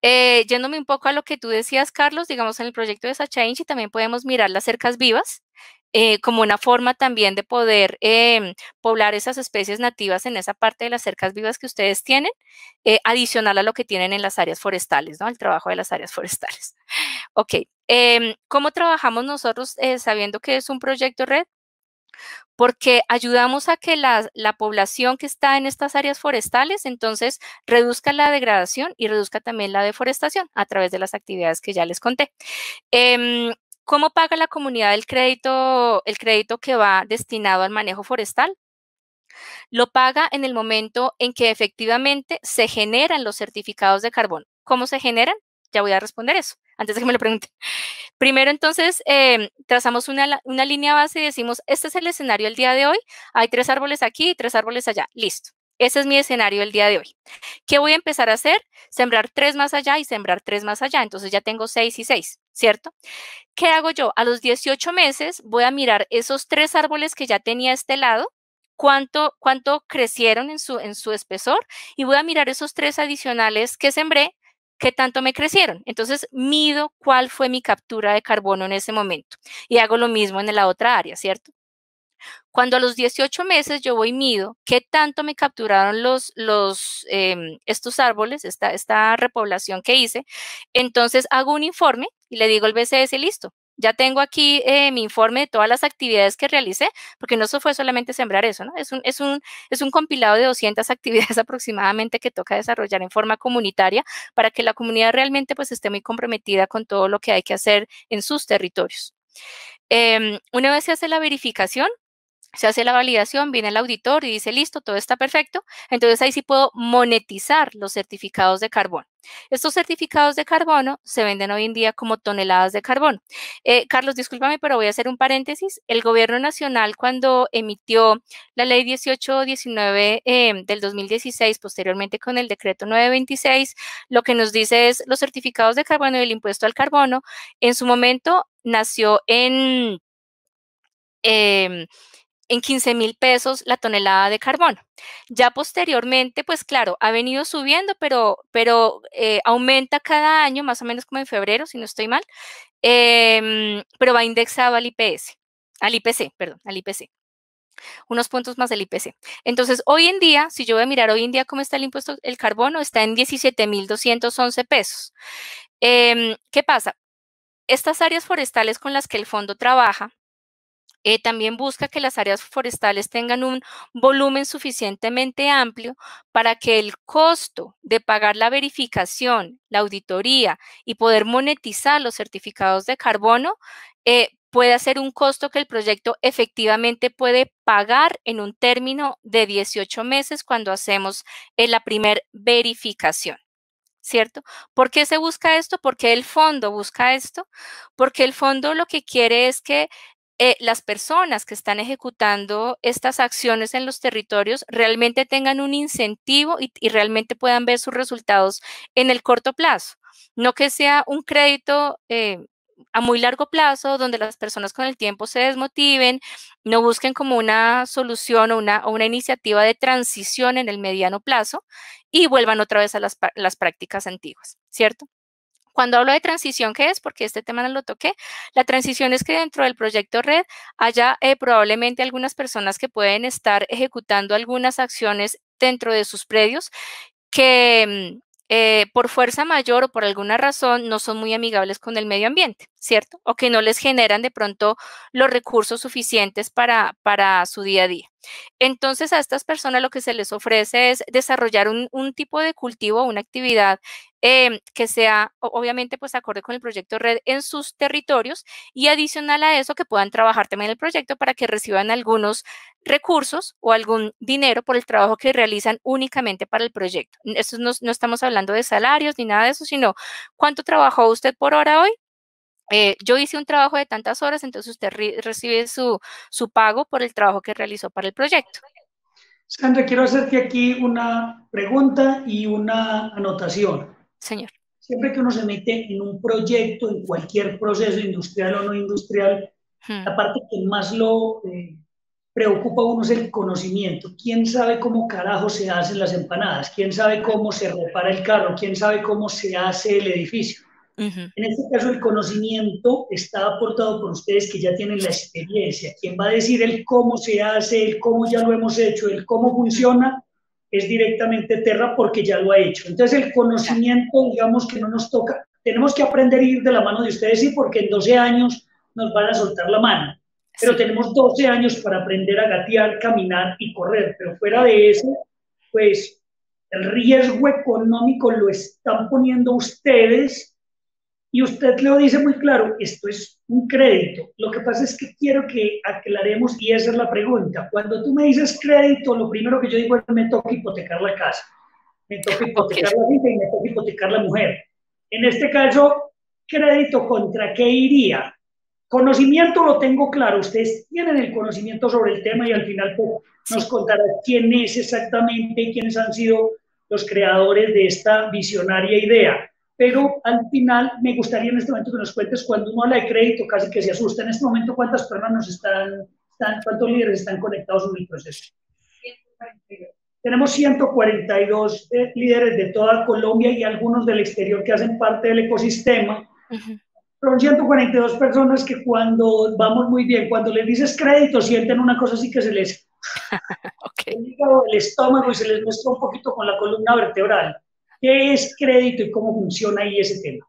Yéndome un poco a lo que tú decías, Carlos, digamos en el proyecto de Sachainchi también podemos mirar las cercas vivas como una forma también de poder poblar esas especies nativas en esa parte de las cercas vivas que ustedes tienen, adicional a lo que tienen en las áreas forestales, ¿no? El trabajo de las áreas forestales. Ok, ¿cómo trabajamos nosotros sabiendo que es un proyecto red? Porque ayudamos a que la población que está en estas áreas forestales, entonces, reduzca la degradación y reduzca también la deforestación a través de las actividades que ya les conté. ¿Cómo paga la comunidad el crédito que va destinado al manejo forestal? Lo paga en el momento en que efectivamente se generan los certificados de carbono. ¿Cómo se generan? Ya voy a responder eso, antes de que me lo pregunten. Primero, entonces, trazamos una línea base y decimos, este es el escenario del día de hoy, hay 3 árboles aquí y 3 árboles allá, listo. Ese es mi escenario del día de hoy. ¿Qué voy a empezar a hacer? Sembrar 3 más allá y sembrar 3 más allá, entonces ya tengo 6 y 6, ¿cierto? ¿Qué hago yo? A los 18 meses voy a mirar esos 3 árboles que ya tenía a este lado, cuánto crecieron en su espesor, y voy a mirar esos 3 adicionales que sembré, qué tanto me crecieron. Entonces, mido cuál fue mi captura de carbono en ese momento. Y hago lo mismo en la otra área, ¿cierto? Cuando a los 18 meses yo voy y mido qué tanto me capturaron estos árboles, esta repoblación que hice, entonces hago un informe y le digo al BCS, listo, ya tengo aquí mi informe de todas las actividades que realicé, porque no fue solamente sembrar eso, ¿no? Es un compilado de 200 actividades aproximadamente que toca desarrollar en forma comunitaria para que la comunidad realmente pues esté muy comprometida con todo lo que hay que hacer en sus territorios. Una vez se hace la verificación, se hace la validación, viene el auditor y dice, listo, todo está perfecto. Entonces ahí sí puedo monetizar los certificados de carbono. Estos certificados de carbono se venden hoy en día como toneladas de carbono. Carlos, discúlpame, pero voy a hacer un paréntesis. El gobierno nacional, cuando emitió la ley 1819 del 2016, posteriormente con el decreto 926, lo que nos dice es los certificados de carbono y el impuesto al carbono, en su momento nació en 15,000 pesos la tonelada de carbono. Ya posteriormente, pues claro, ha venido subiendo, pero aumenta cada año, más o menos como en febrero, si no estoy mal, pero va indexado al IPS, al IPC, perdón, al IPC. Unos puntos más del IPC. Entonces, hoy en día, si yo voy a mirar hoy en día cómo está el impuesto, el carbono está en 17,211 pesos. ¿Qué pasa? Estas áreas forestales con las que el fondo trabaja, también busca que las áreas forestales tengan un volumen suficientemente amplio para que el costo de pagar la verificación, la auditoría y poder monetizar los certificados de carbono pueda ser un costo que el proyecto efectivamente puede pagar en un término de 18 meses cuando hacemos la primer verificación. ¿Cierto? ¿Por qué se busca esto? ¿Por qué el fondo busca esto? Porque el fondo lo que quiere es que las personas que están ejecutando estas acciones en los territorios realmente tengan un incentivo y realmente puedan ver sus resultados en el corto plazo. No que sea un crédito a muy largo plazo donde las personas con el tiempo se desmotiven, no busquen como una solución o una iniciativa de transición en el mediano plazo y vuelvan otra vez a las prácticas antiguas, ¿cierto? Cuando hablo de transición, ¿qué es? Porque este tema no lo toqué. La transición es que dentro del proyecto Red haya probablemente algunas personas que pueden estar ejecutando algunas acciones dentro de sus predios que por fuerza mayor o por alguna razón no son muy amigables con el medio ambiente, ¿cierto? O que no les generan de pronto los recursos suficientes para su día a día. Entonces, a estas personas lo que se les ofrece es desarrollar un tipo de cultivo, una actividad que sea, obviamente, pues acorde con el proyecto Red en sus territorios y adicional a eso que puedan trabajar también en el proyecto para que reciban algunos recursos o algún dinero por el trabajo que realizan únicamente para el proyecto. Esto no estamos hablando de salarios ni nada de eso, sino cuánto trabajó usted por hora hoy. yo hice un trabajo de tantas horas, entonces usted recibe su pago por el trabajo que realizó para el proyecto. Sandra, quiero hacerte aquí una pregunta y una anotación. Señor. Siempre que uno se mete en un proyecto, en cualquier proceso industrial o no industrial, la parte que más lo preocupa a uno es el conocimiento. ¿Quién sabe cómo carajo se hacen las empanadas? ¿Quién sabe cómo se repara el carro? ¿Quién sabe cómo se hace el edificio? En este caso, el conocimiento está aportado por ustedes que ya tienen la experiencia. Quien va a decir el cómo se hace, el cómo ya lo hemos hecho, el cómo funciona, es directamente Terra porque ya lo ha hecho. Entonces, el conocimiento, digamos que no nos toca, tenemos que aprender a ir de la mano de ustedes, sí, porque en 12 años nos van a soltar la mano. Pero tenemos 12 años para aprender a gatear, caminar y correr. Pero fuera de eso, pues el riesgo económico lo están poniendo ustedes. Y usted lo dice muy claro, esto es un crédito. Lo que pasa es que quiero que aclaremos, y esa es la pregunta. Cuando tú me dices crédito, lo primero que yo digo es me toca hipotecar la casa, me toca hipotecar la vida y me toca hipotecar la mujer. En este caso, crédito, ¿contra qué iría? Conocimiento lo tengo claro, ustedes tienen el conocimiento sobre el tema y al final pues, nos contará quién es exactamente, quiénes han sido los creadores de esta visionaria idea. Pero al final me gustaría en este momento que nos cuentes, cuando uno habla de crédito, casi que se asusta. En este momento, ¿cuántas personas cuántos líderes están conectados en el proceso? 142. Tenemos 142 líderes de toda Colombia y algunos del exterior que hacen parte del ecosistema. Son 142 personas que cuando vamos muy bien, cuando les dices crédito, sienten una cosa así que se les... el estómago y se les mezcla un poquito con la columna vertebral. ¿Qué es crédito y cómo funciona ahí ese tema?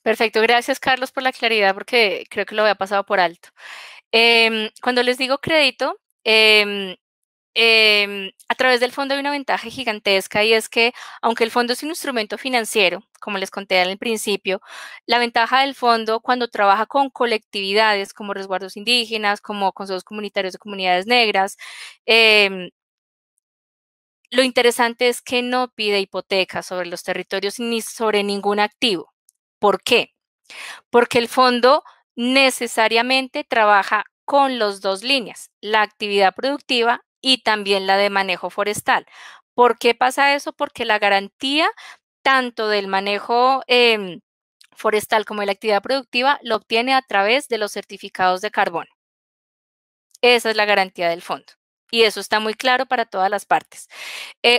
Perfecto, gracias Carlos por la claridad porque creo que lo había pasado por alto. Cuando les digo crédito, a través del fondo hay una ventaja gigantesca y es que aunque el fondo es un instrumento financiero, como les conté al principio, la ventaja del fondo cuando trabaja con colectividades como resguardos indígenas, como consejos comunitarios de comunidades negras, lo interesante es que no pide hipoteca sobre los territorios ni sobre ningún activo. ¿Por qué? Porque el fondo necesariamente trabaja con las dos líneas, la actividad productiva y también la de manejo forestal. ¿Por qué pasa eso? Porque la garantía tanto del manejo forestal como de la actividad productiva lo obtiene a través de los certificados de carbono. Esa es la garantía del fondo. Y eso está muy claro para todas las partes.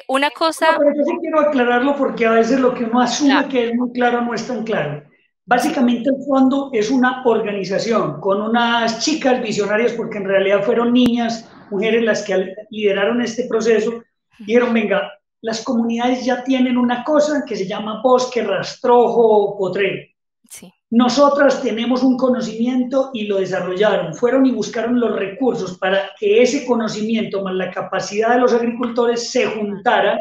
Una cosa... No, pero yo sí quiero aclararlo porque a veces lo que uno asume que es muy claro no es tan claro. Básicamente el fondo es una organización con unas chicas visionarias, porque en realidad fueron niñas, mujeres las que lideraron este proceso, y dijeron, venga, las comunidades ya tienen una cosa que se llama bosque, rastrojo, potrero. Sí. Nosotras tenemos un conocimiento y lo desarrollaron, fueron y buscaron los recursos para que ese conocimiento más la capacidad de los agricultores se juntara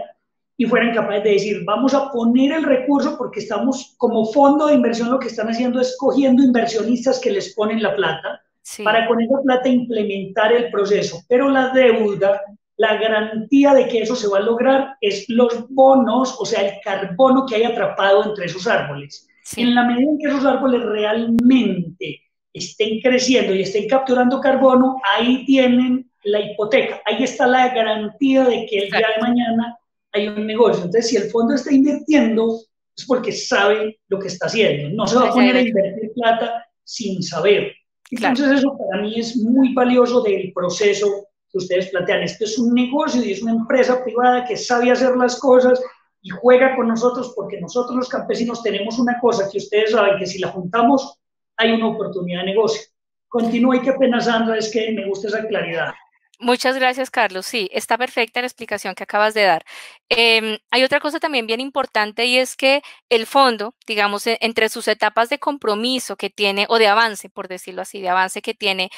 y fueran capaces de decir, vamos a poner el recurso porque estamos como fondo de inversión, lo que están haciendo es cogiendo inversionistas que les ponen la plata para con esa plata implementar el proceso, pero la deuda, la garantía de que eso se va a lograr es los bonos, o sea, el carbono que hay atrapado entre esos árboles. Sí. En la medida en que esos árboles realmente estén creciendo y estén capturando carbono, ahí tienen la hipoteca, ahí está la garantía de que el día de mañana hay un negocio. Entonces, si el fondo está invirtiendo, es porque sabe lo que está haciendo. No se va a poner a invertir plata sin saber. Entonces, eso para mí es muy valioso del proceso que ustedes plantean. Esto es un negocio y es una empresa privada que sabe hacer las cosas y juega con nosotros porque nosotros los campesinos tenemos una cosa que ustedes saben que si la juntamos hay una oportunidad de negocio. Continúa y qué pena, Sandra, es que me gusta esa claridad. Muchas gracias, Carlos. Sí, está perfecta la explicación que acabas de dar. Hay otra cosa también bien importante y es que el fondo, digamos, entre sus etapas de compromiso que tiene, o de avance, por decirlo así, de avance que tiene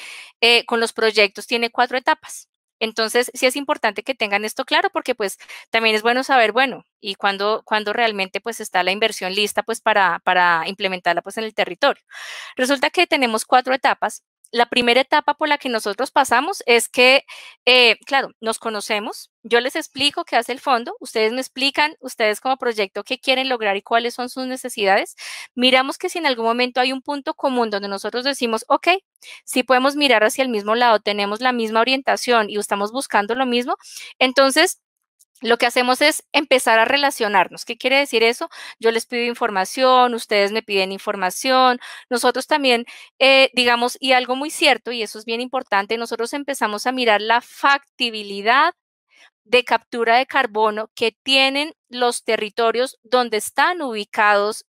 con los proyectos, tiene 4 etapas. Entonces, sí es importante que tengan esto claro porque pues también es bueno saber, bueno, y cuando realmente pues está la inversión lista pues para implementarla pues en el territorio. Resulta que tenemos 4 etapas. la primera etapa por la que nosotros pasamos es que, claro, nos conocemos, yo les explico qué hace el fondo, ustedes me explican, ustedes como proyecto, qué quieren lograr y cuáles son sus necesidades. Miramos que si en algún momento hay un punto común donde nosotros decimos, ok, si podemos mirar hacia el mismo lado, tenemos la misma orientación y estamos buscando lo mismo, entonces lo que hacemos es empezar a relacionarnos. ¿Qué quiere decir eso? Yo les pido información, ustedes me piden información, nosotros también, digamos, y algo muy cierto, y eso es bien importante, nosotros empezamos a mirar la factibilidad de captura de carbono que tienen los territorios donde están ubicados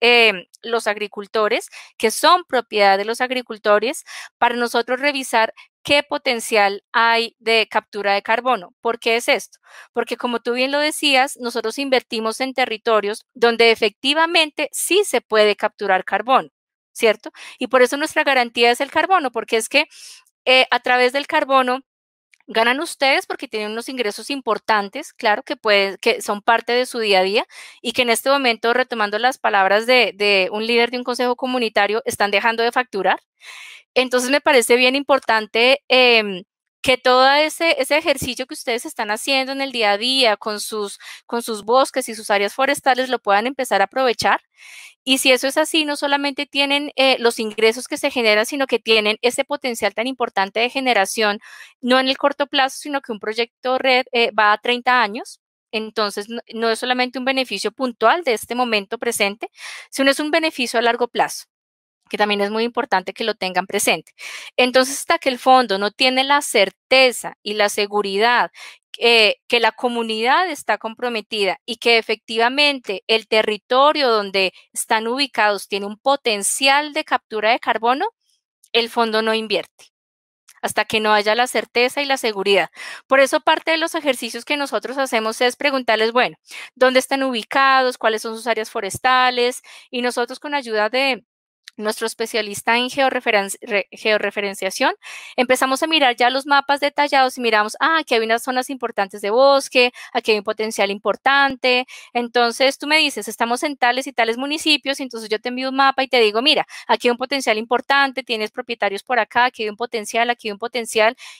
los agricultores, que son propiedad de los agricultores, para nosotros revisar qué potencial hay de captura de carbono. ¿Por qué es esto? Porque como tú bien lo decías, nosotros invertimos en territorios donde efectivamente sí se puede capturar carbono, ¿cierto? Y por eso nuestra garantía es el carbono, porque es que a través del carbono ganan ustedes porque tienen unos ingresos importantes, claro, que son parte de su día a día y que en este momento, retomando las palabras de un líder de un consejo comunitario, están dejando de facturar. Entonces me parece bien importante que todo ese ejercicio que ustedes están haciendo en el día a día con sus bosques y sus áreas forestales lo puedan empezar a aprovechar. Y si eso es así, no solamente tienen los ingresos que se generan, sino que tienen ese potencial tan importante de generación, no en el corto plazo, sino que un proyecto red va a 30 años. Entonces, no es solamente un beneficio puntual de este momento presente, sino es un beneficio a largo plazo, que también es muy importante que lo tengan presente. Entonces, hasta que el fondo no tiene la certeza y la seguridad que la comunidad está comprometida y que efectivamente el territorio donde están ubicados tiene un potencial de captura de carbono, el fondo no invierte hasta que no haya la certeza y la seguridad. Por eso parte de los ejercicios que nosotros hacemos es preguntarles, bueno, ¿dónde están ubicados? ¿Cuáles son sus áreas forestales? Y nosotros con ayuda de nuestro especialista en georreferenciación, empezamos a mirar ya los mapas detallados y miramos, aquí hay unas zonas importantes de bosque, aquí hay un potencial importante, entonces tú me dices, estamos en tales y tales municipios, y entonces yo te envío un mapa y te digo, mira, aquí hay un potencial importante, tienes propietarios por acá, aquí hay un potencial,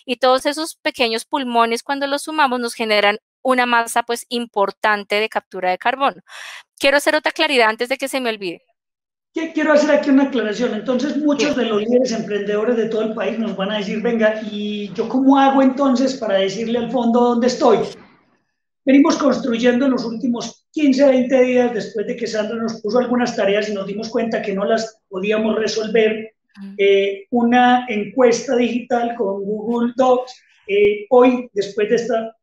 y todos esos pequeños pulmones cuando los sumamos nos generan una masa pues importante de captura de carbono. Quiero hacer otra claridad antes de que se me olvide. Quiero hacer aquí una aclaración. Entonces, muchos Dime. de los líderes emprendedores de todo el país nos van a decir, venga, ¿y yo cómo hago entonces para decirle al fondo dónde estoy? Venimos construyendo en los últimos 15, 20 días, después de que Sandra nos puso algunas tareas y nos dimos cuenta que no las podíamos resolver, una encuesta digital con Google Docs. Hoy, después de esta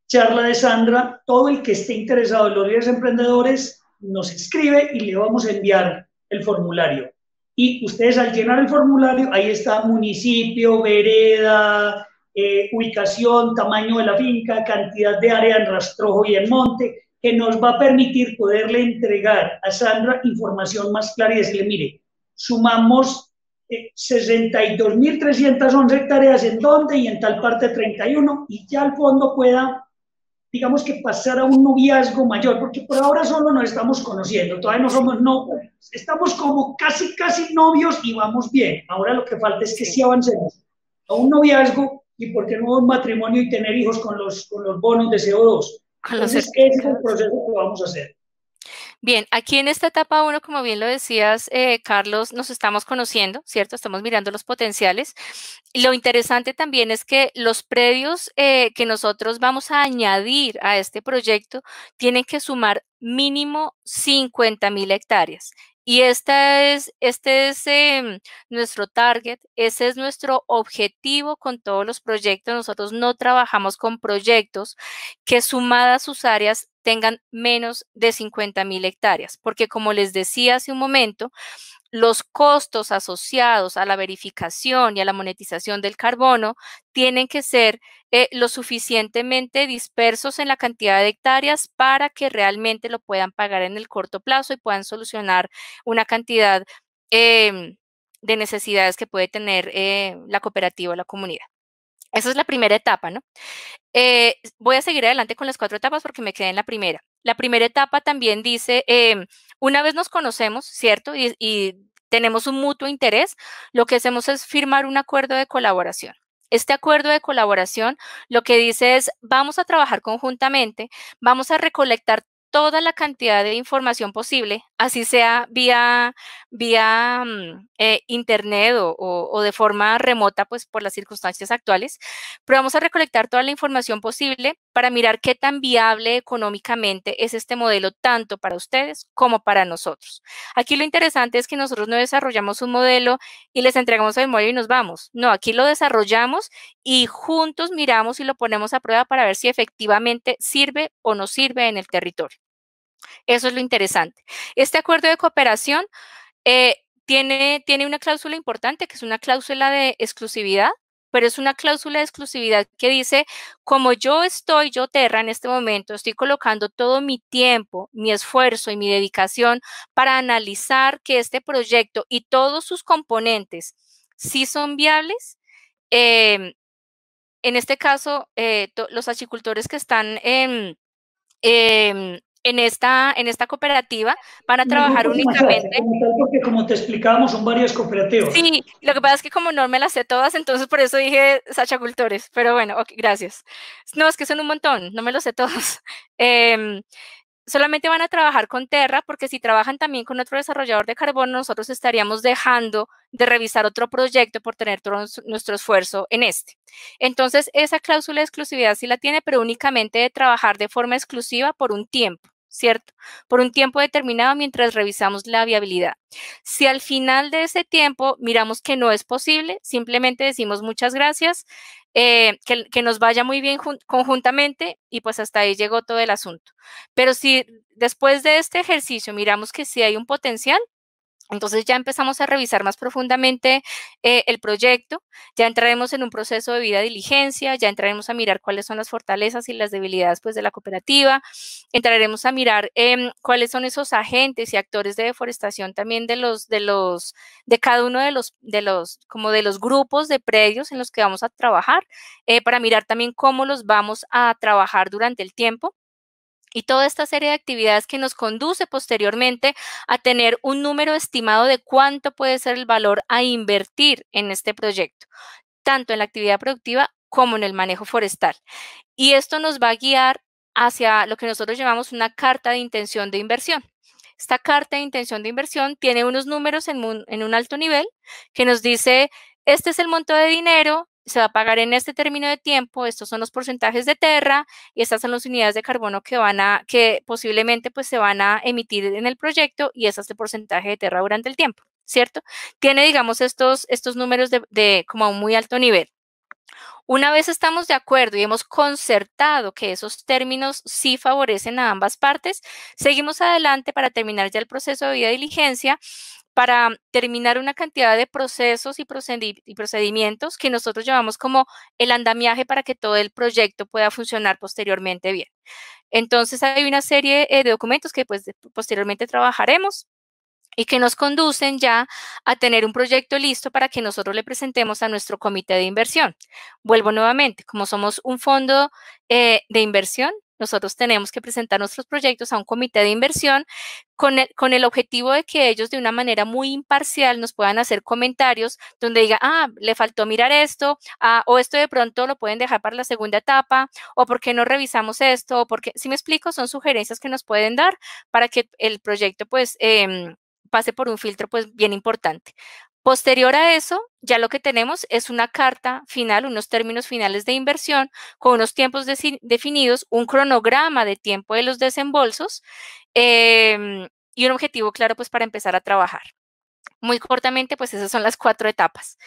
charla de Sandra, todo el que esté interesado en los líderes emprendedores nos escribe y le vamos a enviar el formulario. Y ustedes al llenar el formulario, ahí está municipio, vereda, ubicación, tamaño de la finca, cantidad de área en rastrojo y en monte, que nos va a permitir poderle entregar a Sandra información más clara y decirle, mire, sumamos 62.311 hectáreas en donde y en tal parte 31, y ya al fondo pueda, digamos, que pasar a un noviazgo mayor, porque por ahora solo nos estamos conociendo, todavía no somos, no, estamos como casi novios y vamos bien. Ahora lo que falta es que sí avancemos a un noviazgo y por qué no un matrimonio y tener hijos con los bonos de CO2. Entonces, ese es el proceso que vamos a hacer. Bien, aquí en esta etapa 1, como bien lo decías, Carlos, nos estamos conociendo, ¿cierto? Estamos mirando los potenciales. Y lo interesante también es que los predios que nosotros vamos a añadir a este proyecto tienen que sumar mínimo 50.000 hectáreas. Y este es nuestro target, ese es nuestro objetivo con todos los proyectos. Nosotros no trabajamos con proyectos que sumadas sus áreas tengan menos de 50.000 hectáreas, porque como les decía hace un momento, los costos asociados a la verificación y a la monetización del carbono tienen que ser lo suficientemente dispersos en la cantidad de hectáreas para que realmente lo puedan pagar en el corto plazo y puedan solucionar una cantidad de necesidades que puede tener la cooperativa o la comunidad. Esa es la primera etapa, ¿no? Voy a seguir adelante con las 4 etapas porque me quedé en la primera. La primera etapa también dice, una vez nos conocemos, ¿cierto? Y tenemos un mutuo interés, lo que hacemos es firmar un acuerdo de colaboración. Este acuerdo de colaboración lo que dice es, vamos a trabajar conjuntamente, vamos a recolectar toda la cantidad de información posible, así sea vía internet o de forma remota, pues por las circunstancias actuales, pero vamos a recolectar toda la información posible para mirar qué tan viable económicamente es este modelo, tanto para ustedes como para nosotros. Aquí lo interesante es que nosotros no desarrollamos un modelo y les entregamos el modelo y nos vamos. No, aquí lo desarrollamos y juntos miramos y lo ponemos a prueba para ver si efectivamente sirve o no sirve en el territorio. Eso es lo interesante. Este acuerdo de cooperación tiene una cláusula importante, que es una cláusula de exclusividad, pero es una cláusula de exclusividad que dice, como yo Terra, en este momento, estoy colocando todo mi tiempo, mi esfuerzo y mi dedicación para analizar que este proyecto y todos sus componentes sí son viables, en este caso, los achicultores que están en esta cooperativa van a En el trabajar grupo Sumachoque, únicamente. como tal, porque como te explicábamos, son varias cooperativas. Sí, lo que pasa es que como no me las sé todas, entonces por eso dije sachacultores, pero bueno, ok, gracias. No, es que son un montón, no me los sé todos. Solamente van a trabajar con Terra, porque si trabajan también con otro desarrollador de carbono, nosotros estaríamos dejando de revisar otro proyecto por tener todo nuestro esfuerzo en este. Entonces, esa cláusula de exclusividad sí la tiene, pero únicamente de trabajar de forma exclusiva por un tiempo, ¿cierto? Por un tiempo determinado mientras revisamos la viabilidad. Si al final de ese tiempo miramos que no es posible, simplemente decimos muchas gracias, que nos vaya muy bien conjuntamente y pues hasta ahí llegó todo el asunto. Pero si después de este ejercicio miramos que sí hay un potencial, entonces ya empezamos a revisar más profundamente el proyecto, ya entraremos en un proceso de debida diligencia, ya entraremos a mirar cuáles son las fortalezas y las debilidades pues, de la cooperativa, entraremos a mirar cuáles son esos agentes y actores de deforestación también de cada uno de los grupos de predios en los que vamos a trabajar, para mirar también cómo los vamos a trabajar durante el tiempo. Y toda esta serie de actividades que nos conduce posteriormente a tener un número estimado de cuánto puede ser el valor a invertir en este proyecto, tanto en la actividad productiva como en el manejo forestal. Y esto nos va a guiar hacia lo que nosotros llamamos una carta de intención de inversión. Esta carta de intención de inversión tiene unos números en un alto nivel que nos dice, este es el monto de dinero, se va a pagar en este término de tiempo, estos son los porcentajes de Terra y estas son las unidades de carbono que posiblemente pues, se van a emitir en el proyecto y ese es el porcentaje de Terra durante el tiempo, ¿cierto? Tiene, digamos, estos números de como a un muy alto nivel. Una vez estamos de acuerdo y hemos concertado que esos términos sí favorecen a ambas partes, seguimos adelante para terminar ya el proceso de debida diligencia, para terminar una cantidad de procesos y procedimientos que nosotros llamamos como el andamiaje para que todo el proyecto pueda funcionar posteriormente bien. Entonces hay una serie de documentos que pues, posteriormente trabajaremos y que nos conducen ya a tener un proyecto listo para que nosotros le presentemos a nuestro comité de inversión. Vuelvo nuevamente, como somos un fondo de inversión, nosotros tenemos que presentar nuestros proyectos a un comité de inversión con el objetivo de que ellos de una manera muy imparcial nos puedan hacer comentarios donde diga, le faltó mirar esto, o esto de pronto lo pueden dejar para la segunda etapa, o por qué no revisamos esto, o porque, si me explico, son sugerencias que nos pueden dar para que el proyecto pues pase por un filtro pues bien importante. Posterior a eso, ya lo que tenemos es una carta final, unos términos finales de inversión con unos tiempos definidos, un cronograma de tiempo de los desembolsos y un objetivo claro pues para empezar a trabajar. Muy cortamente, pues esas son las 4 etapas.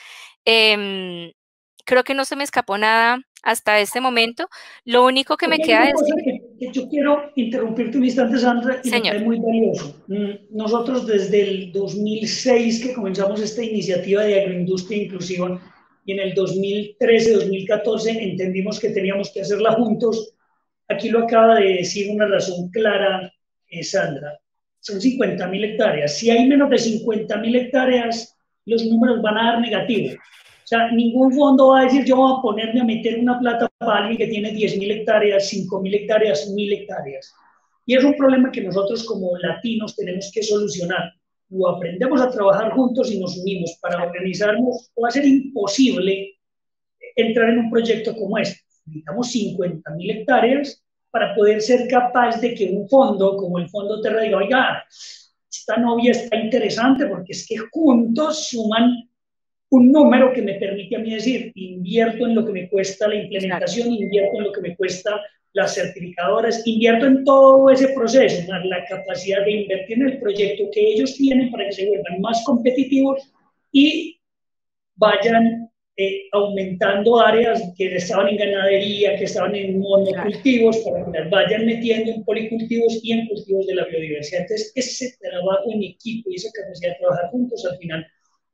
Creo que no se me escapó nada hasta este momento. Lo único que me queda Hay una cosa decir... que yo quiero interrumpirte un instante, Sandra, y me Señor. parece muy valioso. Nosotros desde el 2006 que comenzamos esta iniciativa de agroindustria inclusiva y en el 2013-2014 entendimos que teníamos que hacerla juntos. Aquí lo acaba de decir una razón clara, Sandra. Son 50.000 hectáreas. Si hay menos de 50.000 hectáreas, los números van a dar negativo. O sea, ningún fondo va a decir yo voy a ponerme a meter una plata para alguien que tiene 10.000 hectáreas, 5.000 hectáreas, 1.000 hectáreas. Y es un problema que nosotros como latinos tenemos que solucionar. o aprendemos a trabajar juntos y nos unimos para organizarnos, va a ser imposible entrar en un proyecto como este. Necesitamos 50.000 hectáreas para poder ser capaz de que un fondo como el Fondo Terra diga, oiga, esta novia está interesante porque es que juntos suman un número que me permite a mí decir, invierto en lo que me cuesta la implementación, invierto en lo que me cuesta las certificadoras, invierto en todo ese proceso, más la capacidad de invertir en el proyecto que ellos tienen para que se vuelvan más competitivos y vayan aumentando áreas que estaban en ganadería, que estaban en monocultivos, para que las vayan metiendo en policultivos y en cultivos de la biodiversidad. Entonces, ese trabajo en equipo y esa capacidad de trabajar juntos al final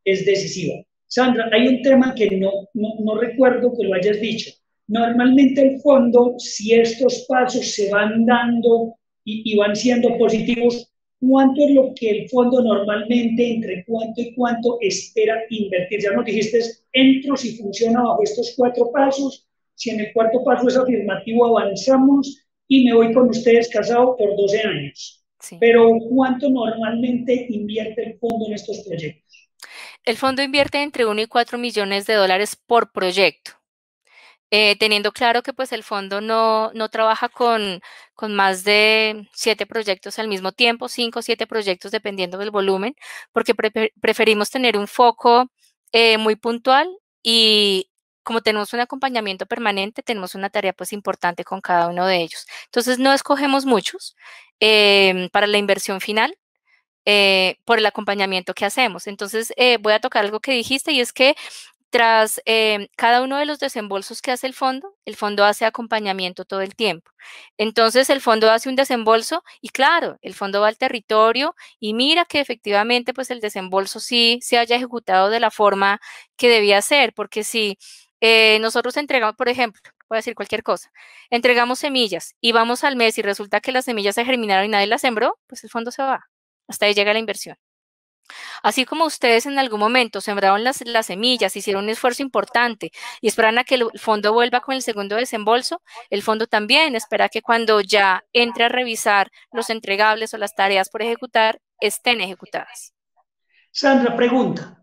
es decisiva. Sandra, hay un tema que no recuerdo que lo hayas dicho. Normalmente el fondo, si estos pasos se van dando y van siendo positivos, ¿cuánto es lo que el fondo normalmente, entre cuánto y cuánto espera invertir? Ya nos dijiste, entro si funciona bajo estos 4 pasos, si en el 4.º paso es afirmativo, avanzamos y me voy con ustedes casado por 12 años. Sí. Pero ¿cuánto normalmente invierte el fondo en estos proyectos? El fondo invierte entre 1 y 4 millones de dólares por proyecto. Teniendo claro que pues el fondo no trabaja con más de 7 proyectos al mismo tiempo, 5 o 7 proyectos dependiendo del volumen, porque preferimos tener un foco muy puntual y como tenemos un acompañamiento permanente, tenemos una tarea pues importante con cada uno de ellos. Entonces no escogemos muchos para la inversión final, por el acompañamiento que hacemos. Entonces voy a tocar algo que dijiste y es que tras cada uno de los desembolsos que hace el fondo hace acompañamiento todo el tiempo. Entonces, el fondo hace un desembolso y claro, el fondo va al territorio y mira que efectivamente pues el desembolso sí se haya ejecutado de la forma que debía ser, porque si nosotros entregamos, por ejemplo, voy a decir cualquier cosa, entregamos semillas y vamos al mes y resulta que las semillas se germinaron y nadie las sembró, pues el fondo se va. Hasta ahí llega la inversión. Así como ustedes en algún momento sembraron las semillas, hicieron un esfuerzo importante y esperan a que el fondo vuelva con el segundo desembolso, el fondo también espera que cuando ya entre a revisar los entregables o las tareas por ejecutar, estén ejecutadas. Sandra, pregunta.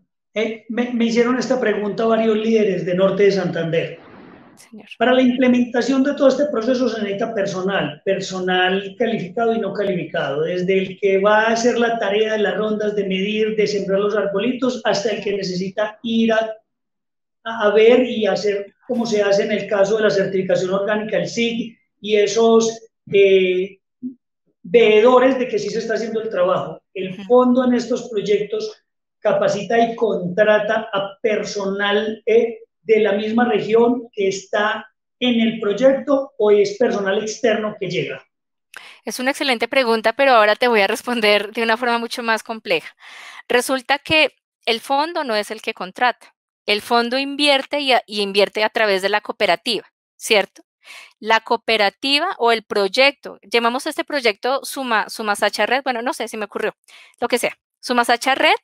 Me hicieron esta pregunta varios líderes de Norte de Santander. Señor. Para la implementación de todo este proceso se necesita personal calificado y no calificado, desde el que va a hacer la tarea de las rondas de medir, de sembrar los arbolitos, hasta el que necesita ir a ver y hacer como se hace en el caso de la certificación orgánica, el SIG, y esos veedores de que sí se está haciendo el trabajo. El fondo en estos proyectos capacita y contrata a personal de la misma región que está en el proyecto o es personal externo que llega? Es una excelente pregunta, pero ahora te voy a responder de una forma mucho más compleja. Resulta que el fondo no es el que contrata. El fondo invierte y invierte a través de la cooperativa, ¿cierto? La cooperativa o el proyecto, llamamos a este proyecto Sumasacha Red, bueno, no sé si me ocurrió, lo que sea. Sumasacha Red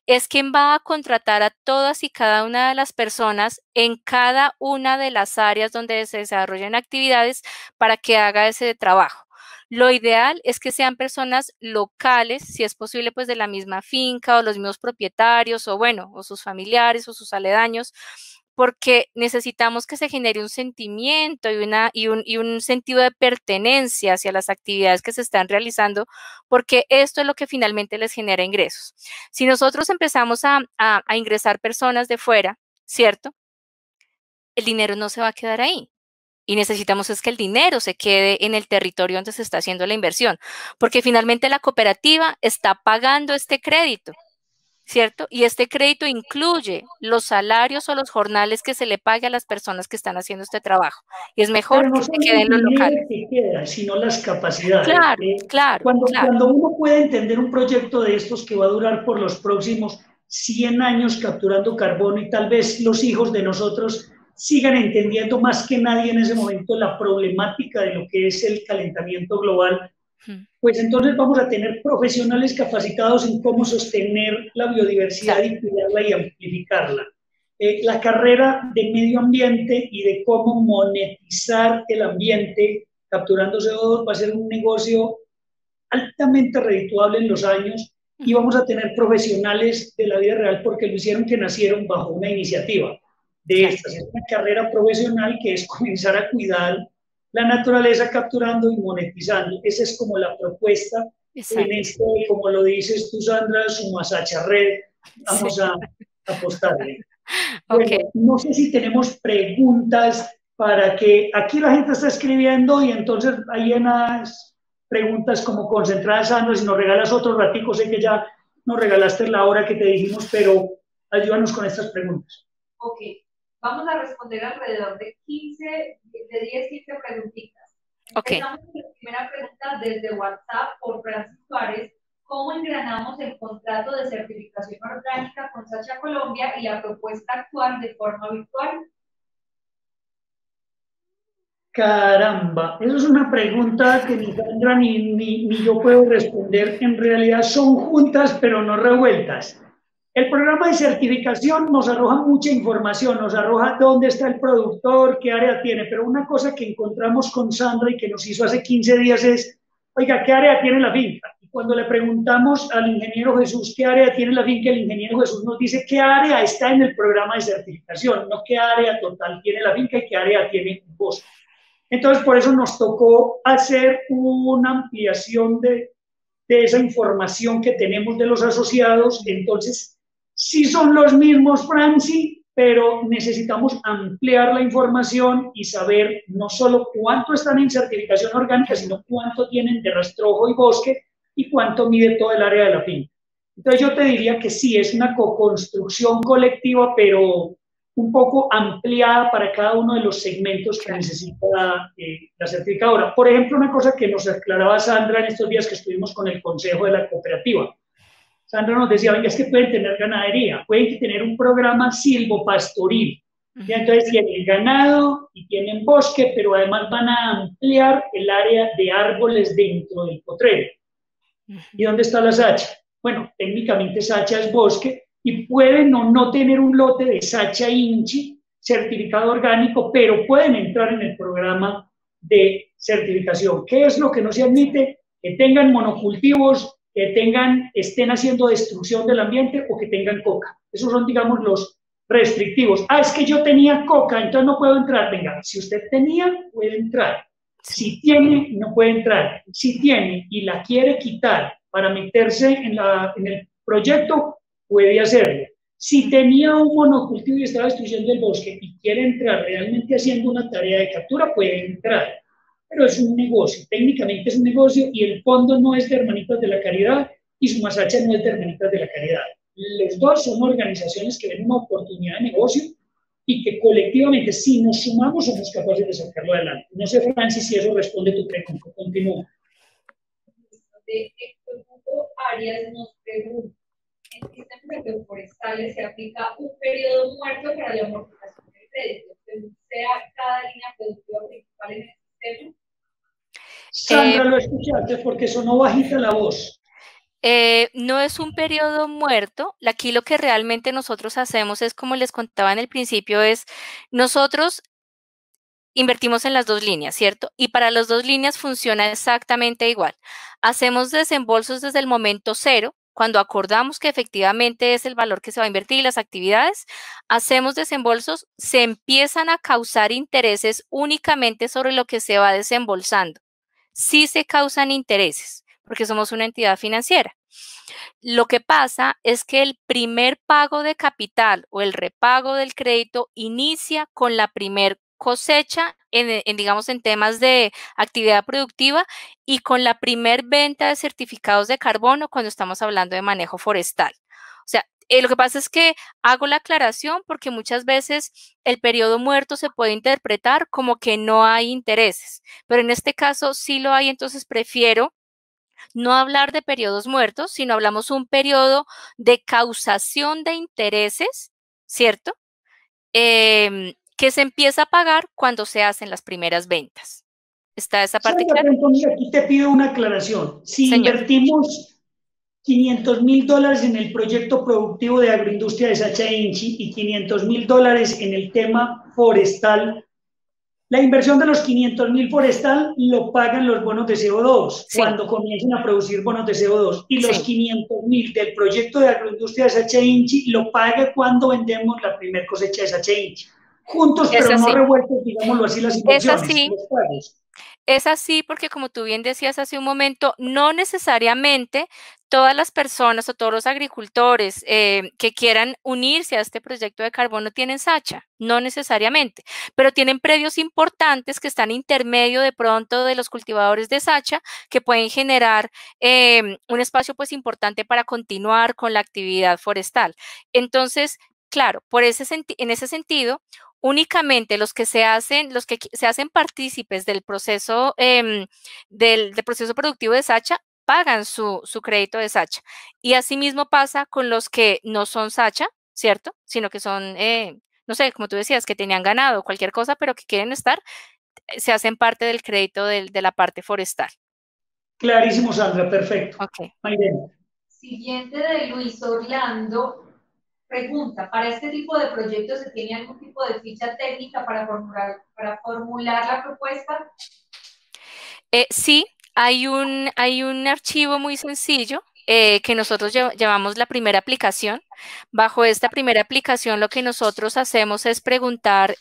es quien va a contratar a todas y cada una de las personas en cada una de las áreas donde se desarrollan actividades para que haga ese trabajo. Lo ideal es que sean personas locales, si es posible, pues de la misma finca o los mismos propietarios o bueno, o sus familiares o sus aledaños, porque necesitamos que se genere un sentimiento y un sentido de pertenencia hacia las actividades que se están realizando, porque esto es lo que finalmente les genera ingresos. Si nosotros empezamos a ingresar personas de fuera, ¿cierto? El dinero no se va a quedar ahí. Y necesitamos es que el dinero se quede en el territorio donde se está haciendo la inversión, porque finalmente la cooperativa está pagando este crédito, ¿cierto? Y este crédito incluye los salarios o los jornales que se le pague a las personas que están haciendo este trabajo. Y es mejor pero no que se queden los locales. Que queda, sino las capacidades. Claro, Cuando uno puede entender un proyecto de estos que va a durar por los próximos 100 años capturando carbono y tal vez los hijos de nosotros sigan entendiendo más que nadie en ese momento la problemática de lo que es el calentamiento global, pues entonces vamos a tener profesionales capacitados en cómo sostener la biodiversidad y cuidarla y amplificarla. La carrera de medio ambiente y de cómo monetizar el ambiente capturando CO2 va a ser un negocio altamente redituable en los años y vamos a tener profesionales de la vida real porque lo hicieron que nacieron bajo una iniciativa de estas. Es una carrera profesional que es comenzar a cuidar la naturaleza capturando y monetizando. Esa es como la propuesta. En este, como lo dices tú, Sandra, su masacha red, vamos a apostarle. Okay. Bueno, no sé si tenemos preguntas para que aquí la gente está escribiendo y entonces hay unas preguntas como concentradas, Sandra, si nos regalas otro ratico, sé que ya nos regalaste la hora que te dijimos, pero ayúdanos con estas preguntas. Ok, vamos a responder alrededor de 10, 15 preguntitas. Okay. Empezamos con la primera pregunta desde WhatsApp por Francis Suárez. ¿Cómo engranamos el contrato de certificación orgánica con Sacha Colombia y la propuesta actual de forma virtual? Caramba, eso es una pregunta que ni Sandra ni yo puedo responder. En realidad son juntas, pero no revueltas. El programa de certificación nos arroja mucha información, nos arroja dónde está el productor, qué área tiene, pero una cosa que encontramos con Sandra y que nos hizo hace 15 días es, oiga, ¿qué área tiene la finca? Y cuando le preguntamos al ingeniero Jesús qué área tiene la finca, el ingeniero Jesús nos dice qué área está en el programa de certificación, no qué área total tiene la finca y qué área tiene un bosque. Entonces, por eso nos tocó hacer una ampliación de esa información que tenemos de los asociados. Entonces, sí son los mismos, Franci, pero necesitamos ampliar la información y saber no solo cuánto están en certificación orgánica, sino cuánto tienen de rastrojo y bosque y cuánto mide todo el área de la finca. Entonces, yo te diría que sí, es una co-construcción colectiva, pero un poco ampliada para cada uno de los segmentos que necesita la certificadora. Por ejemplo, una cosa que nos aclaraba Sandra en estos días que estuvimos con el Consejo de la Cooperativa. Sandra nos decía, venga, es que pueden tener ganadería, pueden tener un programa silvopastoril. Y entonces tienen ganado y tienen bosque, pero además van a ampliar el área de árboles dentro del potrero. ¿Y dónde está la sacha? Bueno, técnicamente sacha es bosque, y pueden o no tener un lote de Sacha Inchi certificado orgánico, pero pueden entrar en el programa de certificación. ¿Qué es lo que no se admite? Que tengan monocultivos, que estén haciendo destrucción del ambiente o que tengan coca. Esos son, digamos, los restrictivos. Ah, es que yo tenía coca, entonces no puedo entrar. Venga, si usted tenía, puede entrar. Si tiene, no puede entrar. Si tiene y la quiere quitar para meterse en el proyecto, puede hacerlo. Si tenía un monocultivo y estaba destruyendo el bosque y quiere entrar realmente haciendo una tarea de captura, puede entrar. Pero es un negocio, técnicamente es un negocio y el fondo no es de Hermanitas de la Caridad y su masacha no es de Hermanitas de la Caridad. Los dos son organizaciones que ven una oportunidad de negocio y que colectivamente, si nos sumamos, somos capaces de sacarlo adelante. No sé, Francis, si eso responde a tu pregunta. Continúa. De Arias nos pregunta, en sistemas agroforestales se aplica un periodo muerto para la amortización del crédito, sea cada línea productiva principal en el sistema. Sandra, lo escuchaste porque sonó bajita la voz. No es un periodo muerto. Aquí lo que realmente nosotros hacemos es, como les contaba en el principio, es nosotros invertimos en las dos líneas, ¿cierto? Y para las dos líneas funciona exactamente igual. Hacemos desembolsos desde el momento cero, cuando acordamos que efectivamente es el valor que se va a invertir y las actividades, hacemos desembolsos, se empiezan a causar intereses únicamente sobre lo que se va desembolsando. Sí se causan intereses, porque somos una entidad financiera. Lo que pasa es que el primer pago de capital o el repago del crédito inicia con la primer cosecha digamos, en temas de actividad productiva y con la primer venta de certificados de carbono cuando estamos hablando de manejo forestal. O sea, lo que pasa es que hago la aclaración porque muchas veces el periodo muerto se puede interpretar como que no hay intereses, pero en este caso sí lo hay, entonces prefiero no hablar de periodos muertos, sino hablamos un periodo de causación de intereses, ¿cierto? Que se empieza a pagar cuando se hacen las primeras ventas. ¿Está esa parte clara? Entonces aquí te pido una aclaración. Si invertimos $500,000 en el proyecto productivo de agroindustria de Sacha Inchi y $500,000 en el tema forestal, La inversión de los 500.000 forestal lo pagan los bonos de CO2 Sí, cuando comiencen a producir bonos de CO2 y los sí, 500.000 del proyecto de agroindustria de Sacha Inchi lo paga cuando vendemos la primera cosecha de Sacha Inchi. Juntos, es pero no así. revueltos, digámoslo así, las Es inversiones, así. los pagos. Es así porque, como tú bien decías hace un momento, no necesariamente todas las personas o todos los agricultores que quieran unirse a este proyecto de carbono tienen Sacha, no necesariamente, pero tienen predios importantes que están intermedio de pronto de los cultivadores de Sacha que pueden generar un espacio pues importante para continuar con la actividad forestal. Entonces, claro, en ese sentido, únicamente los que se hacen partícipes del proceso, del proceso productivo de Sacha pagan su crédito de Sacha. Y asimismo pasa con los que no son Sacha, ¿cierto? Sino que son, no sé, como tú decías, que tenían ganado, cualquier cosa, pero que quieren estar, se hacen parte del crédito de la parte forestal. Clarísimo, Sandra, perfecto. Ok. Mayrena. Siguiente de Luis Orlando. Pregunta, ¿para este tipo de proyectos se tiene algún tipo de ficha técnica para formular la propuesta? Sí, hay un archivo muy sencillo que nosotros llamamos la primera aplicación. Bajo esta primera aplicación lo que nosotros hacemos es preguntar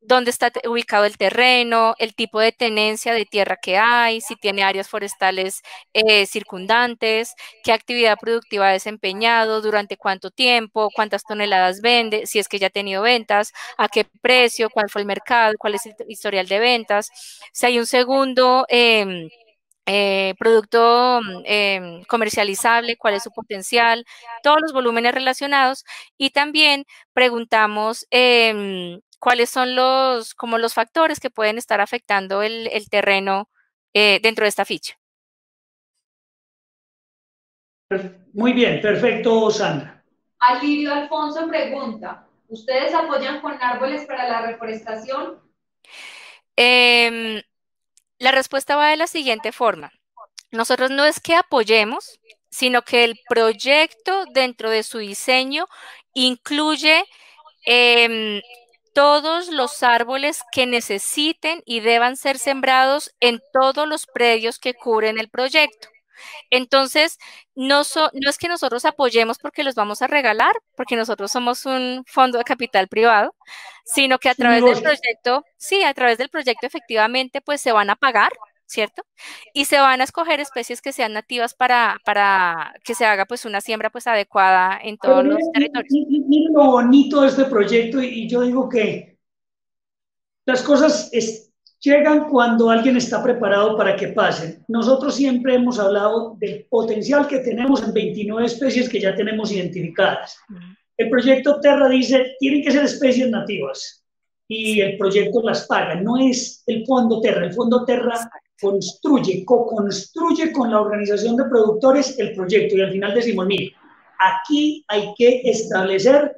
dónde está ubicado el terreno, el tipo de tenencia de tierra que hay, si tiene áreas forestales circundantes, qué actividad productiva ha desempeñado, durante cuánto tiempo, cuántas toneladas vende, si es que ya ha tenido ventas, a qué precio, cuál fue el mercado, cuál es el historial de ventas. Si hay un segundo producto comercializable, cuál es su potencial, todos los volúmenes relacionados, y también preguntamos cuáles son como los factores que pueden estar afectando el terreno dentro de esta ficha. Muy bien, perfecto, Sandra. Alirio Alfonso pregunta, ¿ustedes apoyan con árboles para la reforestación? La respuesta va de la siguiente forma. Nosotros no es que apoyemos, sino que el proyecto dentro de su diseño incluye todos los árboles que necesiten y deban ser sembrados en todos los predios que cubren el proyecto. Entonces, no es que nosotros apoyemos porque los vamos a regalar, porque nosotros somos un fondo de capital privado, sino que a Su través del negocio. proyecto, sí, a través del proyecto efectivamente, pues se van a pagar, ¿cierto? Y se van a escoger especies que sean nativas para que se haga pues una siembra pues adecuada en Pero todos los territorios. miren lo bonito de este proyecto y yo digo que las cosas llegan cuando alguien está preparado para que pasen. Nosotros siempre hemos hablado del potencial que tenemos en 29 especies que ya tenemos identificadas. El proyecto Terra dice, tienen que ser especies nativas y el proyecto las paga. No es el Fondo Terra. El Fondo Terra construye, co-construye con la organización de productores el proyecto y al final decimos, mire, aquí hay que establecer,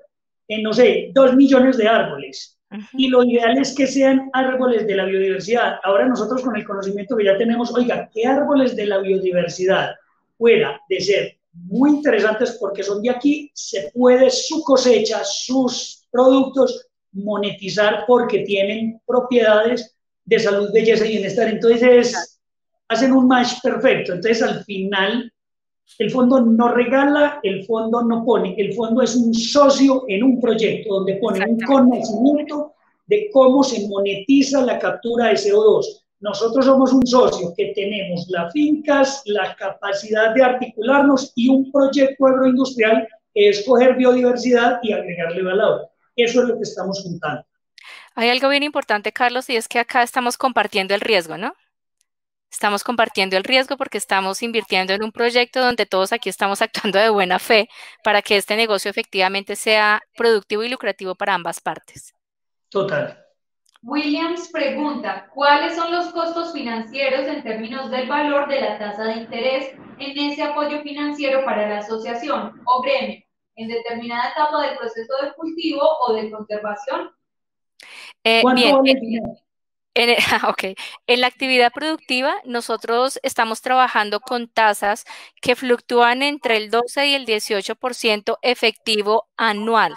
no sé, 2 millones de árboles y lo ideal es que sean árboles de la biodiversidad. Ahora nosotros con el conocimiento que ya tenemos, oiga, ¿qué árboles de la biodiversidad fuera de ser muy interesantes porque son de aquí, se puede su cosecha, sus productos monetizar porque tienen propiedades de salud, belleza y bienestar? Entonces, hacen un match perfecto. Entonces, al final, el fondo no regala, el fondo no pone, el fondo es un socio en un proyecto donde pone un conocimiento de cómo se monetiza la captura de CO2. Nosotros somos un socio que tenemos las fincas, la capacidad de articularnos y un proyecto agroindustrial que es coger biodiversidad y agregarle valor. Eso es lo que estamos juntando. Hay algo bien importante, Carlos, y es que acá estamos compartiendo el riesgo, ¿no? Estamos compartiendo el riesgo porque estamos invirtiendo en un proyecto donde todos aquí estamos actuando de buena fe para que este negocio efectivamente sea productivo y lucrativo para ambas partes. Total. Williams pregunta, ¿cuáles son los costos financieros en términos del valor de la tasa de interés en ese apoyo financiero para la asociación o gremio en determinada etapa del proceso de cultivo o de conservación? ¿Cuánto Bien, vale el dinero? ok. En la actividad productiva, nosotros estamos trabajando con tasas que fluctúan entre el 12 y el 18% efectivo anual.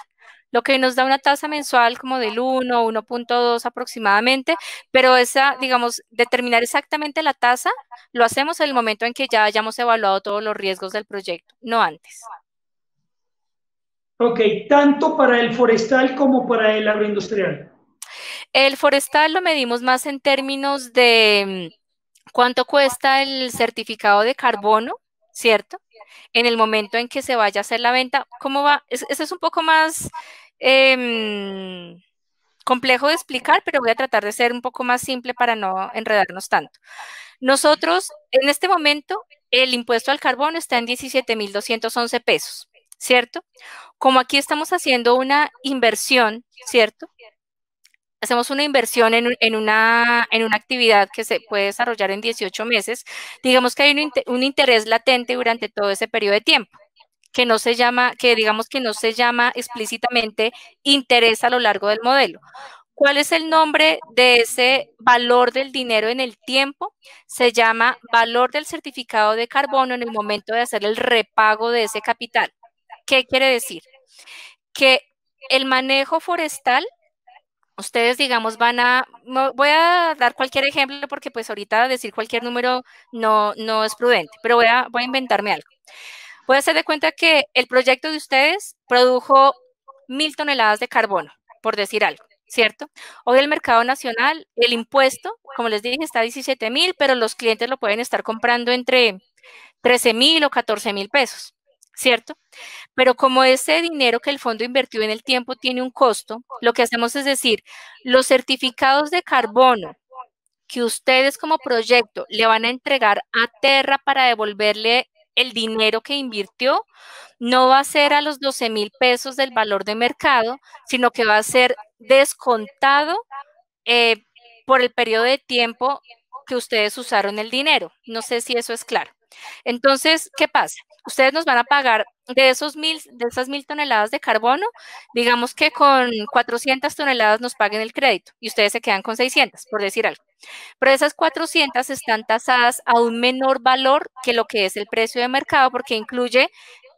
lo que nos da una tasa mensual como del 1, 1.2 aproximadamente, pero esa, digamos, determinar exactamente la tasa lo hacemos en el momento en que ya hayamos evaluado todos los riesgos del proyecto, no antes. Ok, tanto para el forestal como para el agroindustrial. El forestal lo medimos más en términos de cuánto cuesta el certificado de carbono, ¿cierto? En el momento en que se vaya a hacer la venta, ¿cómo va? Ese es un poco más complejo de explicar, pero voy a tratar de ser un poco más simple para no enredarnos tanto. Nosotros, en este momento, el impuesto al carbono está en 17.211 pesos, ¿cierto? Como aquí estamos haciendo una inversión, ¿cierto? Hacemos una inversión en una actividad que se puede desarrollar en 18 meses, digamos que hay un interés latente durante todo ese periodo de tiempo, que no se llama, que digamos que no se llama explícitamente interés a lo largo del modelo. ¿Cuál es el nombre de ese valor del dinero en el tiempo? Se llama valor del certificado de carbono en el momento de hacer el repago de ese capital. ¿Qué quiere decir? Que el manejo forestal, ustedes, digamos, voy a dar cualquier ejemplo porque pues ahorita decir cualquier número no es prudente, pero voy a inventarme algo. Voy a hacer de cuenta que el proyecto de ustedes produjo 1.000 toneladas de carbono, por decir algo, ¿cierto? Hoy el mercado nacional, el impuesto, como les dije, está a 17.000, pero los clientes lo pueden estar comprando entre 13.000 o 14.000 pesos, ¿cierto? Pero como ese dinero que el fondo invirtió en el tiempo tiene un costo, lo que hacemos es decir, los certificados de carbono que ustedes como proyecto le van a entregar a Terra para devolverle el dinero que invirtió, no va a ser a los 12.000 pesos del valor de mercado, sino que va a ser descontado eh, por el periodo de tiempo que ustedes usaron el dinero. No sé si eso es claro. Entonces, ¿qué pasa? Ustedes nos van a pagar de esas 1.000 toneladas de carbono, digamos que con 400 toneladas nos paguen el crédito y ustedes se quedan con 600, por decir algo. Pero esas 400 están tasadas a un menor valor que lo que es el precio de mercado porque incluye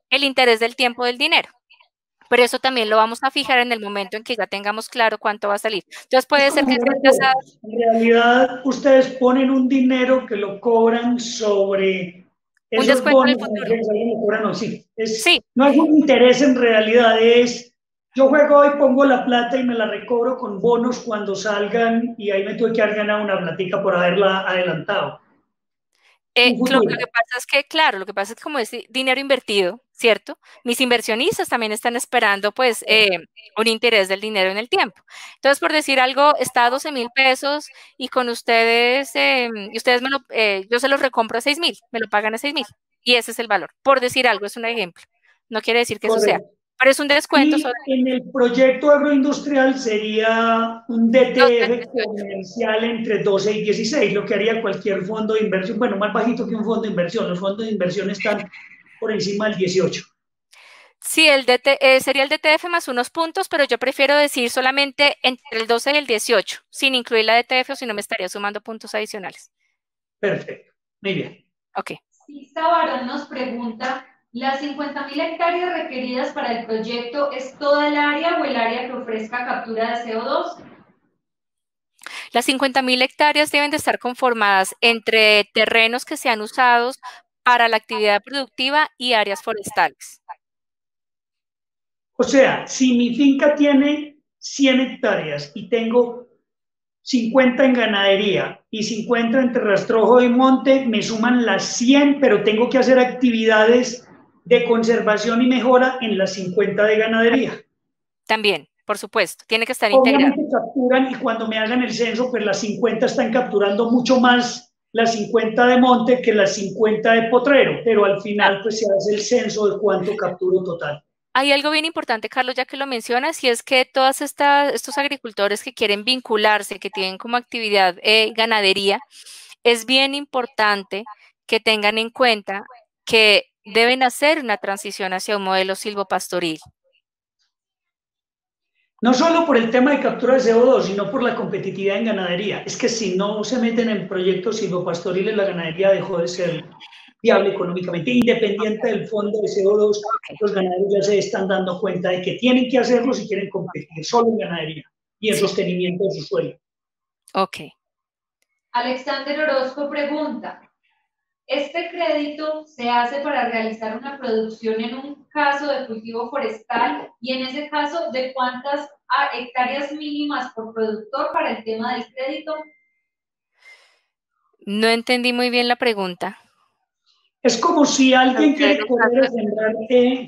el interés del tiempo del dinero. Pero eso también lo vamos a fijar en el momento en que ya tengamos claro cuánto va a salir. Entonces puede ser que estén tasadas. En realidad, ustedes ponen un dinero que lo cobran sobre Un esos descuento en el bonos, futuro. lo cobran, no, sí. Sí, No es un interés en realidad, es yo juego hoy, pongo la plata y me la recobro con bonos cuando salgan y ahí me tuve que haber ganado una platica por haberla adelantado. Un lo futuro. que pasa es que, claro, lo que pasa es que como es dinero invertido, ¿cierto? Mis inversionistas también están esperando, pues, un interés del dinero en el tiempo. Entonces, por decir algo, está a 12.000 pesos y con ustedes, y ustedes yo se los recompro a 6.000, me lo pagan a 6.000 y ese es el valor. Por decir algo, es un ejemplo. No quiere decir que eso sea, Correcto. pero es un descuento Y sobre en el proyecto agroindustrial sería un los del DTF 18. comercial entre 12 y 16, lo que haría cualquier fondo de inversión, bueno, más bajito que un fondo de inversión. Los fondos de inversión están por encima del 18. Sí, sería el DTF más unos puntos, pero yo prefiero decir solamente entre el 12 y el 18, sin incluir la DTF o si no me estaría sumando puntos adicionales. Perfecto. Muy bien. Ok. Sista Barón nos pregunta, ¿las 50.000 hectáreas requeridas para el proyecto es toda el área o el área que ofrezca captura de CO2? Las 50.000 hectáreas deben de estar conformadas entre terrenos que sean usados para la actividad productiva y áreas forestales. O sea, si mi finca tiene 100 hectáreas y tengo 50 en ganadería y 50 entre rastrojo y monte, me suman las 100, pero tengo que hacer actividades de conservación y mejora en las 50 de ganadería. También, por supuesto, tiene que estar integrado. Obviamente capturan y cuando me hagan el censo, pues las 50 están capturando mucho más las 50 de monte que las 50 de potrero, pero al final pues se hace el censo de cuánto capturo total. Hay algo bien importante, Carlos, ya que lo mencionas, y es que todos estos agricultores que quieren vincularse, que tienen como actividad ganadería, es bien importante que tengan en cuenta que deben hacer una transición hacia un modelo silvopastoril. No solo por el tema de captura de CO2, sino por la competitividad en ganadería. Es que si no se meten en proyectos silvopastoriles, la ganadería dejó de ser viable económicamente, independiente del fondo de CO2. Los ganaderos ya se están dando cuenta de que tienen que hacerlo si quieren competir solo en ganadería y en sostenimiento de su suelo. Ok. Alexander Orozco pregunta, ¿este crédito se hace para realizar una producción en un caso de cultivo forestal y en ese caso de cuántas hectáreas mínimas por productor para el tema del crédito? No entendí muy bien la pregunta. Es como si alguien quiere correr a sembrar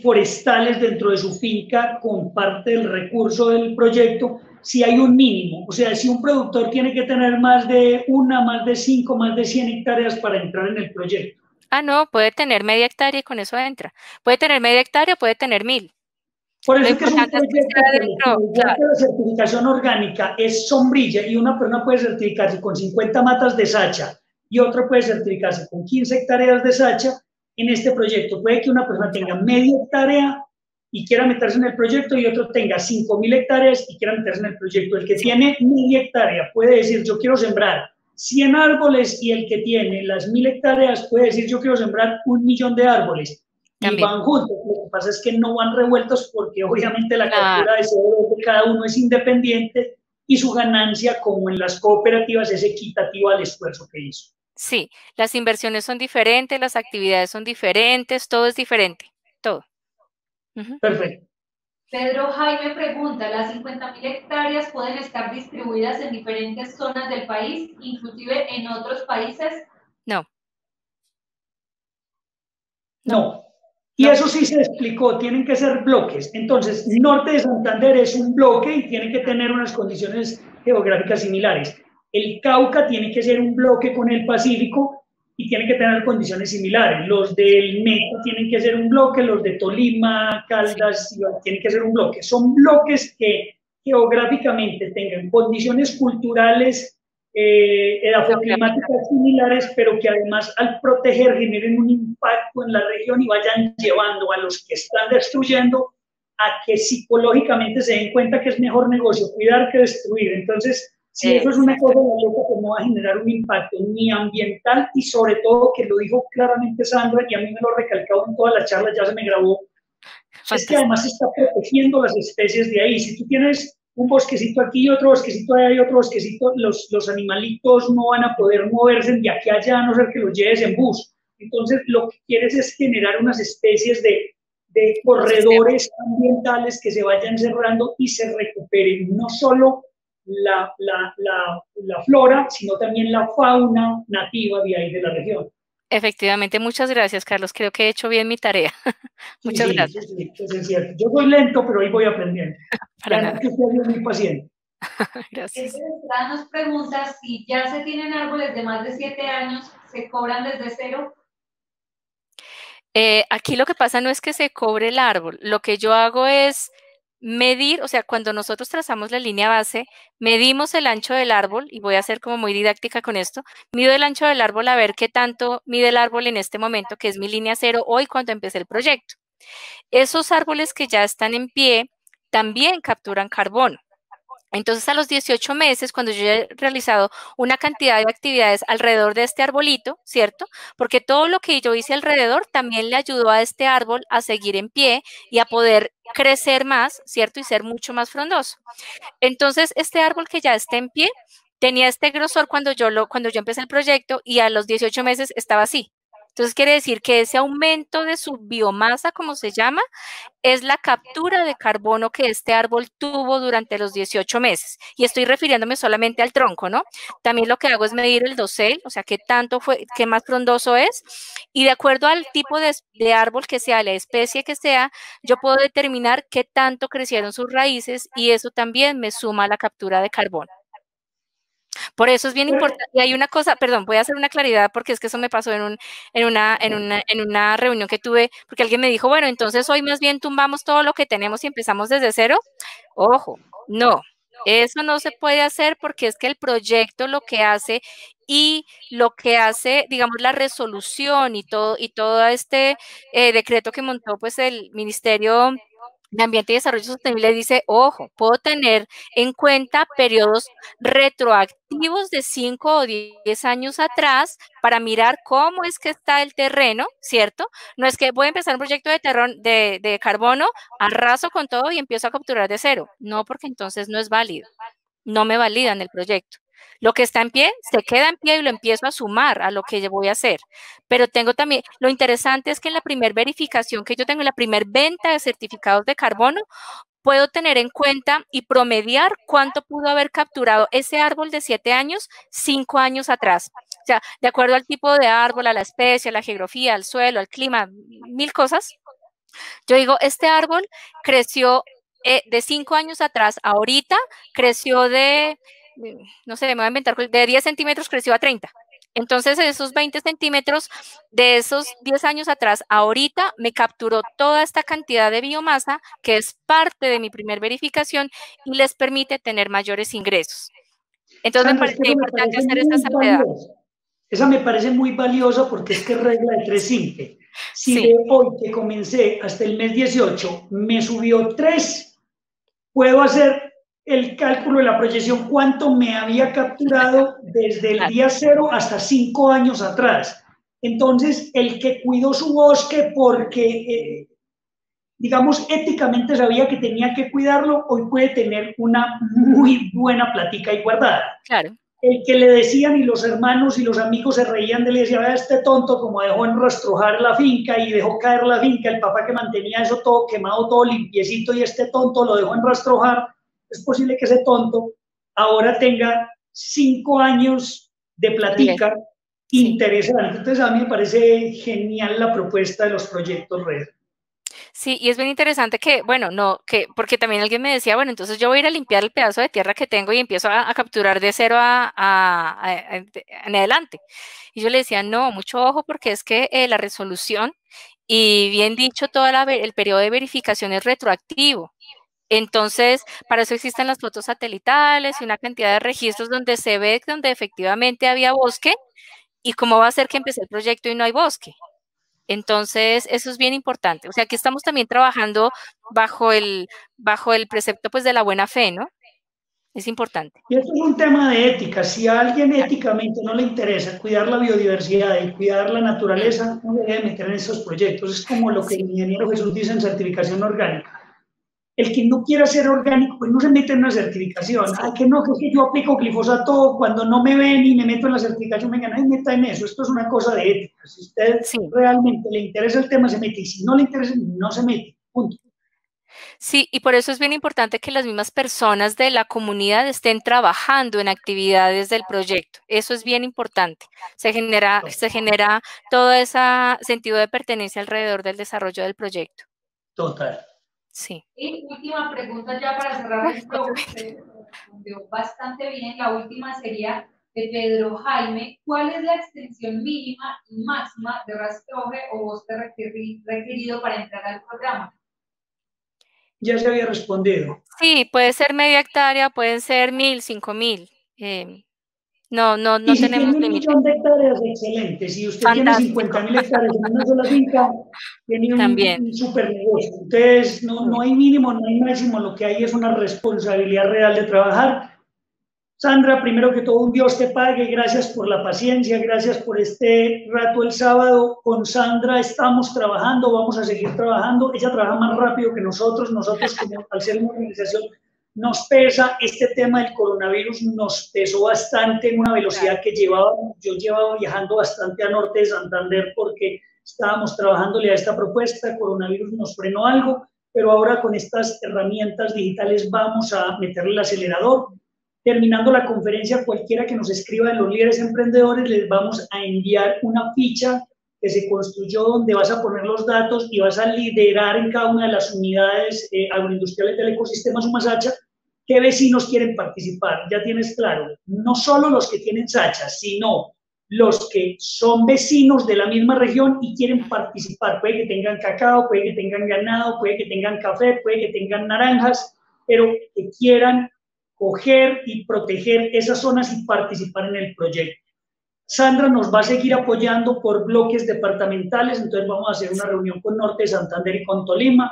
forestales dentro de su finca con parte del recurso del proyecto, si hay un mínimo. O sea, si un productor tiene que tener más de 1, más de 5, más de 100 hectáreas para entrar en el proyecto. Ah, no, puede tener media hectárea y con eso entra. Puede tener media hectárea, puede tener 1000. Por eso Lo es que es un importante es que proyecto sea colectivo, dentro, igual claro. que la certificación orgánica es sombrilla y una persona puede certificarse con 50 matas de sacha y otra puede certificarse con 15 hectáreas de sacha. En este proyecto puede que una persona tenga media hectárea y quiera meterse en el proyecto y otro tenga 5.000 hectáreas y quiera meterse en el proyecto. El que tiene media hectárea puede decir yo quiero sembrar 100 árboles y el que tiene las 1.000 hectáreas puede decir yo quiero sembrar 1.000.000 de árboles. Y También. van juntos. Lo que pasa es que no van revueltos porque obviamente la Claro. captura de CO2 de cada uno es independiente y su ganancia, como en las cooperativas, es equitativa al esfuerzo que hizo. Sí, las inversiones son diferentes, las actividades son diferentes, todo es diferente, todo. Perfecto. Pedro Jaime pregunta, ¿las 50.000 hectáreas pueden estar distribuidas en diferentes zonas del país, inclusive en otros países? No. No. Y eso sí se explicó, tienen que ser bloques. Entonces, Norte de Santander es un bloque y tiene que tener unas condiciones geográficas similares. El Cauca tiene que ser un bloque con el Pacífico y tiene que tener condiciones similares. Los del Meta tienen que ser un bloque, los de Tolima, Caldas, tienen que ser un bloque. Son bloques que geográficamente tengan condiciones culturales, edafoclimáticas similares, pero que además al proteger generen un impacto en la región y vayan llevando a los que están destruyendo a que psicológicamente se den cuenta que es mejor negocio cuidar que destruir. Entonces, si eso es una cosa loca, pues no va a generar un impacto ni ambiental y sobre todo, que lo dijo claramente Sandra y a mí me lo ha recalcado en toda la charla, ya se me grabó, es que además se está protegiendo las especies de ahí. Si tú tienes un bosquecito aquí y otro bosquecito allá y otro bosquecito, los animalitos no van a poder moverse de aquí a allá a no ser que los lleves en bus. Entonces, lo que quieres es generar unas especies de corredores ambientales que se vayan cerrando y se recuperen no solo la flora, sino también la fauna nativa de ahí de la región. Efectivamente, muchas gracias, Carlos. Creo que he hecho bien mi tarea. Muchas gracias. Sí, eso es cierto. Yo voy lento, pero ahí voy aprendiendo. Para Ya nada. que usted es muy paciente. Gracias. Nos pregunta si ya se tienen árboles de más de 7 años, ¿se cobran desde cero? Aquí lo que pasa no es que se cobre el árbol. Lo que yo hago es medir, o sea, cuando nosotros trazamos la línea base, medimos el ancho del árbol, y voy a ser como muy didáctica con esto, mido el ancho del árbol a ver qué tanto mide el árbol en este momento, que es mi línea cero hoy cuando empecé el proyecto. Esos árboles que ya están en pie también capturan carbono. Entonces, a los 18 meses, cuando yo he realizado una cantidad de actividades alrededor de este arbolito, ¿cierto? Porque todo lo que yo hice alrededor también le ayudó a este árbol a seguir en pie y a poder crecer más, ¿cierto? Y ser mucho más frondoso. Entonces, este árbol que ya está en pie tenía este grosor cuando yo empecé el proyecto y a los 18 meses estaba así. Entonces, quiere decir que ese aumento de su biomasa, como se llama, es la captura de carbono que este árbol tuvo durante los 18 meses. Y estoy refiriéndome solamente al tronco, ¿no? También lo que hago es medir el dosel, o sea, qué tanto fue, qué más frondoso es. Y de acuerdo al tipo de árbol que sea, la especie que sea, yo puedo determinar qué tanto crecieron sus raíces y eso también me suma a la captura de carbono. Por eso es bien importante. Y hay una cosa, perdón, voy a hacer una claridad porque es que eso me pasó en una reunión que tuve, porque alguien me dijo, bueno, entonces hoy más bien tumbamos todo lo que tenemos y empezamos desde cero. Ojo, no, eso no se puede hacer porque es que el proyecto lo que hace y lo que hace, digamos, la resolución y todo este decreto que montó pues el Ministerio de Ambiente y Desarrollo Sostenible dice, ojo, puedo tener en cuenta periodos retroactivos de 5 o 10 años atrás para mirar cómo es que está el terreno, ¿cierto? No es que voy a empezar un proyecto de carbono, arraso con todo y empiezo a capturar de cero. No, porque entonces no es válido. No me validan el proyecto. Lo que está en pie, se queda en pie y lo empiezo a sumar a lo que voy a hacer. Pero tengo también, lo interesante es que en la primera verificación que yo tengo, en la primera venta de certificados de carbono, puedo tener en cuenta y promediar cuánto pudo haber capturado ese árbol de 7 años, 5 años atrás. O sea, de acuerdo al tipo de árbol, a la especie, a la geografía, al suelo, al clima, 1000 cosas. Yo digo, este árbol creció de 5 años atrás, ahorita creció no sé, me voy a inventar, de 10 centímetros creció a 30. Entonces, esos 20 centímetros de esos 10 años atrás, ahorita me capturó toda esta cantidad de biomasa que es parte de mi primer verificación y les permite tener mayores ingresos. Entonces, Sandra, me parece importante hacer esta salvedad. Esa me parece muy valiosa porque es que es regla de 3 simple. Si Sí. de hoy que comencé hasta el mes 18 me subió 3, puedo hacer el cálculo de la proyección cuánto me había capturado desde el día 0 hasta 5 años atrás. Entonces, el que cuidó su bosque porque, digamos, éticamente sabía que tenía que cuidarlo, hoy puede tener una muy buena plática ahí guardada. Claro. El que le decían y los hermanos y los amigos se reían de él y decían, vea este tonto como dejó enrostrojar la finca y dejó caer la finca, el papá que mantenía eso todo quemado, todo limpiecito y este tonto lo dejó enrostrojar, es posible que ese tonto ahora tenga 5 años de platica interesante. Entonces a mí me parece genial la propuesta de los proyectos RED. Sí, y es bien interesante que, bueno, porque también alguien me decía, bueno, entonces yo voy a ir a limpiar el pedazo de tierra que tengo y empiezo a capturar de cero en adelante. Y yo le decía, no, mucho ojo, porque es que la resolución, y bien dicho, el periodo de verificación es retroactivo. Entonces, para eso existen las fotos satelitales y una cantidad de registros donde se ve donde efectivamente había bosque y cómo va a ser que empecé el proyecto y no hay bosque. Entonces, eso es bien importante. O sea, aquí estamos también trabajando bajo el precepto, pues, de la buena fe, ¿no? Es importante. Y esto es un tema de ética. Si a alguien éticamente no le interesa cuidar la biodiversidad y cuidar la naturaleza, no se debe meter en esos proyectos. Es como lo que el ingeniero Jesús dice en certificación orgánica. El que no quiera ser orgánico, pues no se mete en una certificación. Sí. Ay, que no, que es que yo aplico glifosato cuando no me ven y me meto en la certificación, venga, no se meta en eso. Esto es una cosa de ética. Si usted realmente le interesa el tema, se mete. Y si no le interesa, no se mete. Punto. Sí, y por eso es bien importante que las mismas personas de la comunidad estén trabajando en actividades del proyecto. Eso es bien importante. Se genera todo ese sentido de pertenencia alrededor del desarrollo del proyecto. Total. Sí. Y última pregunta ya para cerrar esto, usted respondió bastante bien. La última sería de Pedro Jaime. ¿Cuál es la extensión mínima y máxima de rastroje o bosque requerido para entrar al programa? Ya se había respondido. Sí, puede ser media hectárea, pueden ser 1000, 5000. No y si tenemos tiene 1.000.000 de hectáreas, excelente. Si usted Fantástico. tiene 50.000 hectáreas en una sola finca, tiene un super negocio. Entonces, no hay mínimo, no hay máximo, lo que hay es una responsabilidad real de trabajar. Sandra, primero que todo, un Dios te pague, gracias por la paciencia, gracias por este rato el sábado. Con Sandra estamos trabajando, vamos a seguir trabajando. Ella trabaja más rápido que nosotros como al ser una organización nos pesa. Este tema del coronavirus nos pesó bastante en una velocidad que yo llevaba viajando bastante a norte de Santander porque estábamos trabajándole a esta propuesta. El coronavirus nos frenó algo, pero ahora con estas herramientas digitales vamos a meterle el acelerador. Terminando la conferencia, cualquiera que nos escriba de los líderes emprendedores, les vamos a enviar una ficha que se construyó donde vas a poner los datos y vas a liderar en cada una de las unidades agroindustriales del ecosistema Sumasacha qué vecinos quieren participar. Ya tienes claro, no solo los que tienen sachas, sino los que son vecinos de la misma región y quieren participar. Puede que tengan cacao, puede que tengan ganado, puede que tengan café, puede que tengan naranjas, pero que quieran coger y proteger esas zonas y participar en el proyecto. Sandra nos va a seguir apoyando por bloques departamentales, entonces vamos a hacer una reunión con Norte de Santander y con Tolima.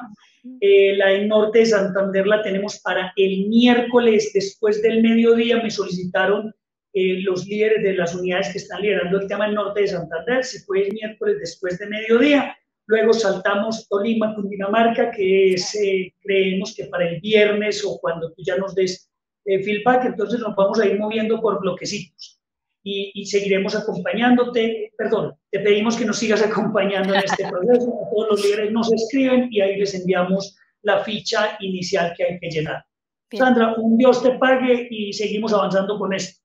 La de Norte de Santander la tenemos para el miércoles después del mediodía. Me solicitaron los líderes de las unidades que están liderando el tema del Norte de Santander, si puede el miércoles después de mediodía. Luego saltamos Tolima, Cundinamarca, que es, creemos que para el viernes o cuando tú ya nos des feedback, entonces nos vamos a ir moviendo por bloquecitos. Y seguiremos acompañándote, perdón, te pedimos que nos sigas acompañando en este proceso, a todos los líderes nos escriben y ahí les enviamos la ficha inicial que hay que llenar. Bien. Sandra, un Dios te pague y seguimos avanzando con esto.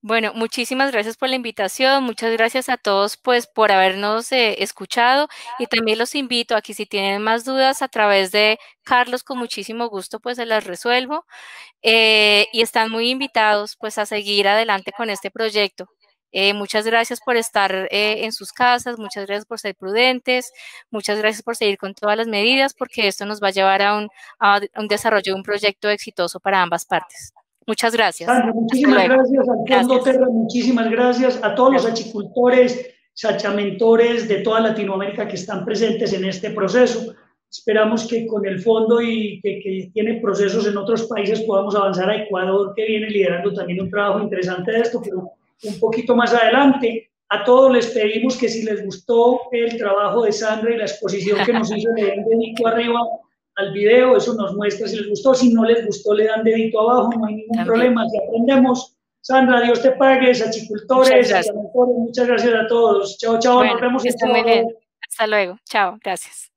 Bueno, muchísimas gracias por la invitación, muchas gracias a todos pues por habernos escuchado y también los invito a que si tienen más dudas a través de Carlos con muchísimo gusto pues se las resuelvo y están muy invitados pues a seguir adelante con este proyecto. Muchas gracias por estar en sus casas, muchas gracias por ser prudentes, muchas gracias por seguir con todas las medidas porque esto nos va a llevar a un desarrollo de un proyecto exitoso para ambas partes. Muchas gracias. Sandra, muchísimas gracias al Fondo Terra, muchísimas gracias a todos los achicultores, sachamentores de toda Latinoamérica que están presentes en este proceso. Esperamos que con el fondo y que tiene procesos en otros países podamos avanzar a Ecuador, que viene liderando también un trabajo interesante de esto, pero un poquito más adelante. A todos les pedimos que si les gustó el trabajo de Sandra y la exposición que nos hizo, le den dedito arriba al video, eso nos muestra si les gustó, si no les gustó le dan dedito abajo, no hay ningún problema, si aprendemos. Sandra, Dios te pague, achicultores, muchas gracias a todos. Chao, chao, bueno, nos vemos. Está muy bien. Hasta luego, chao, gracias.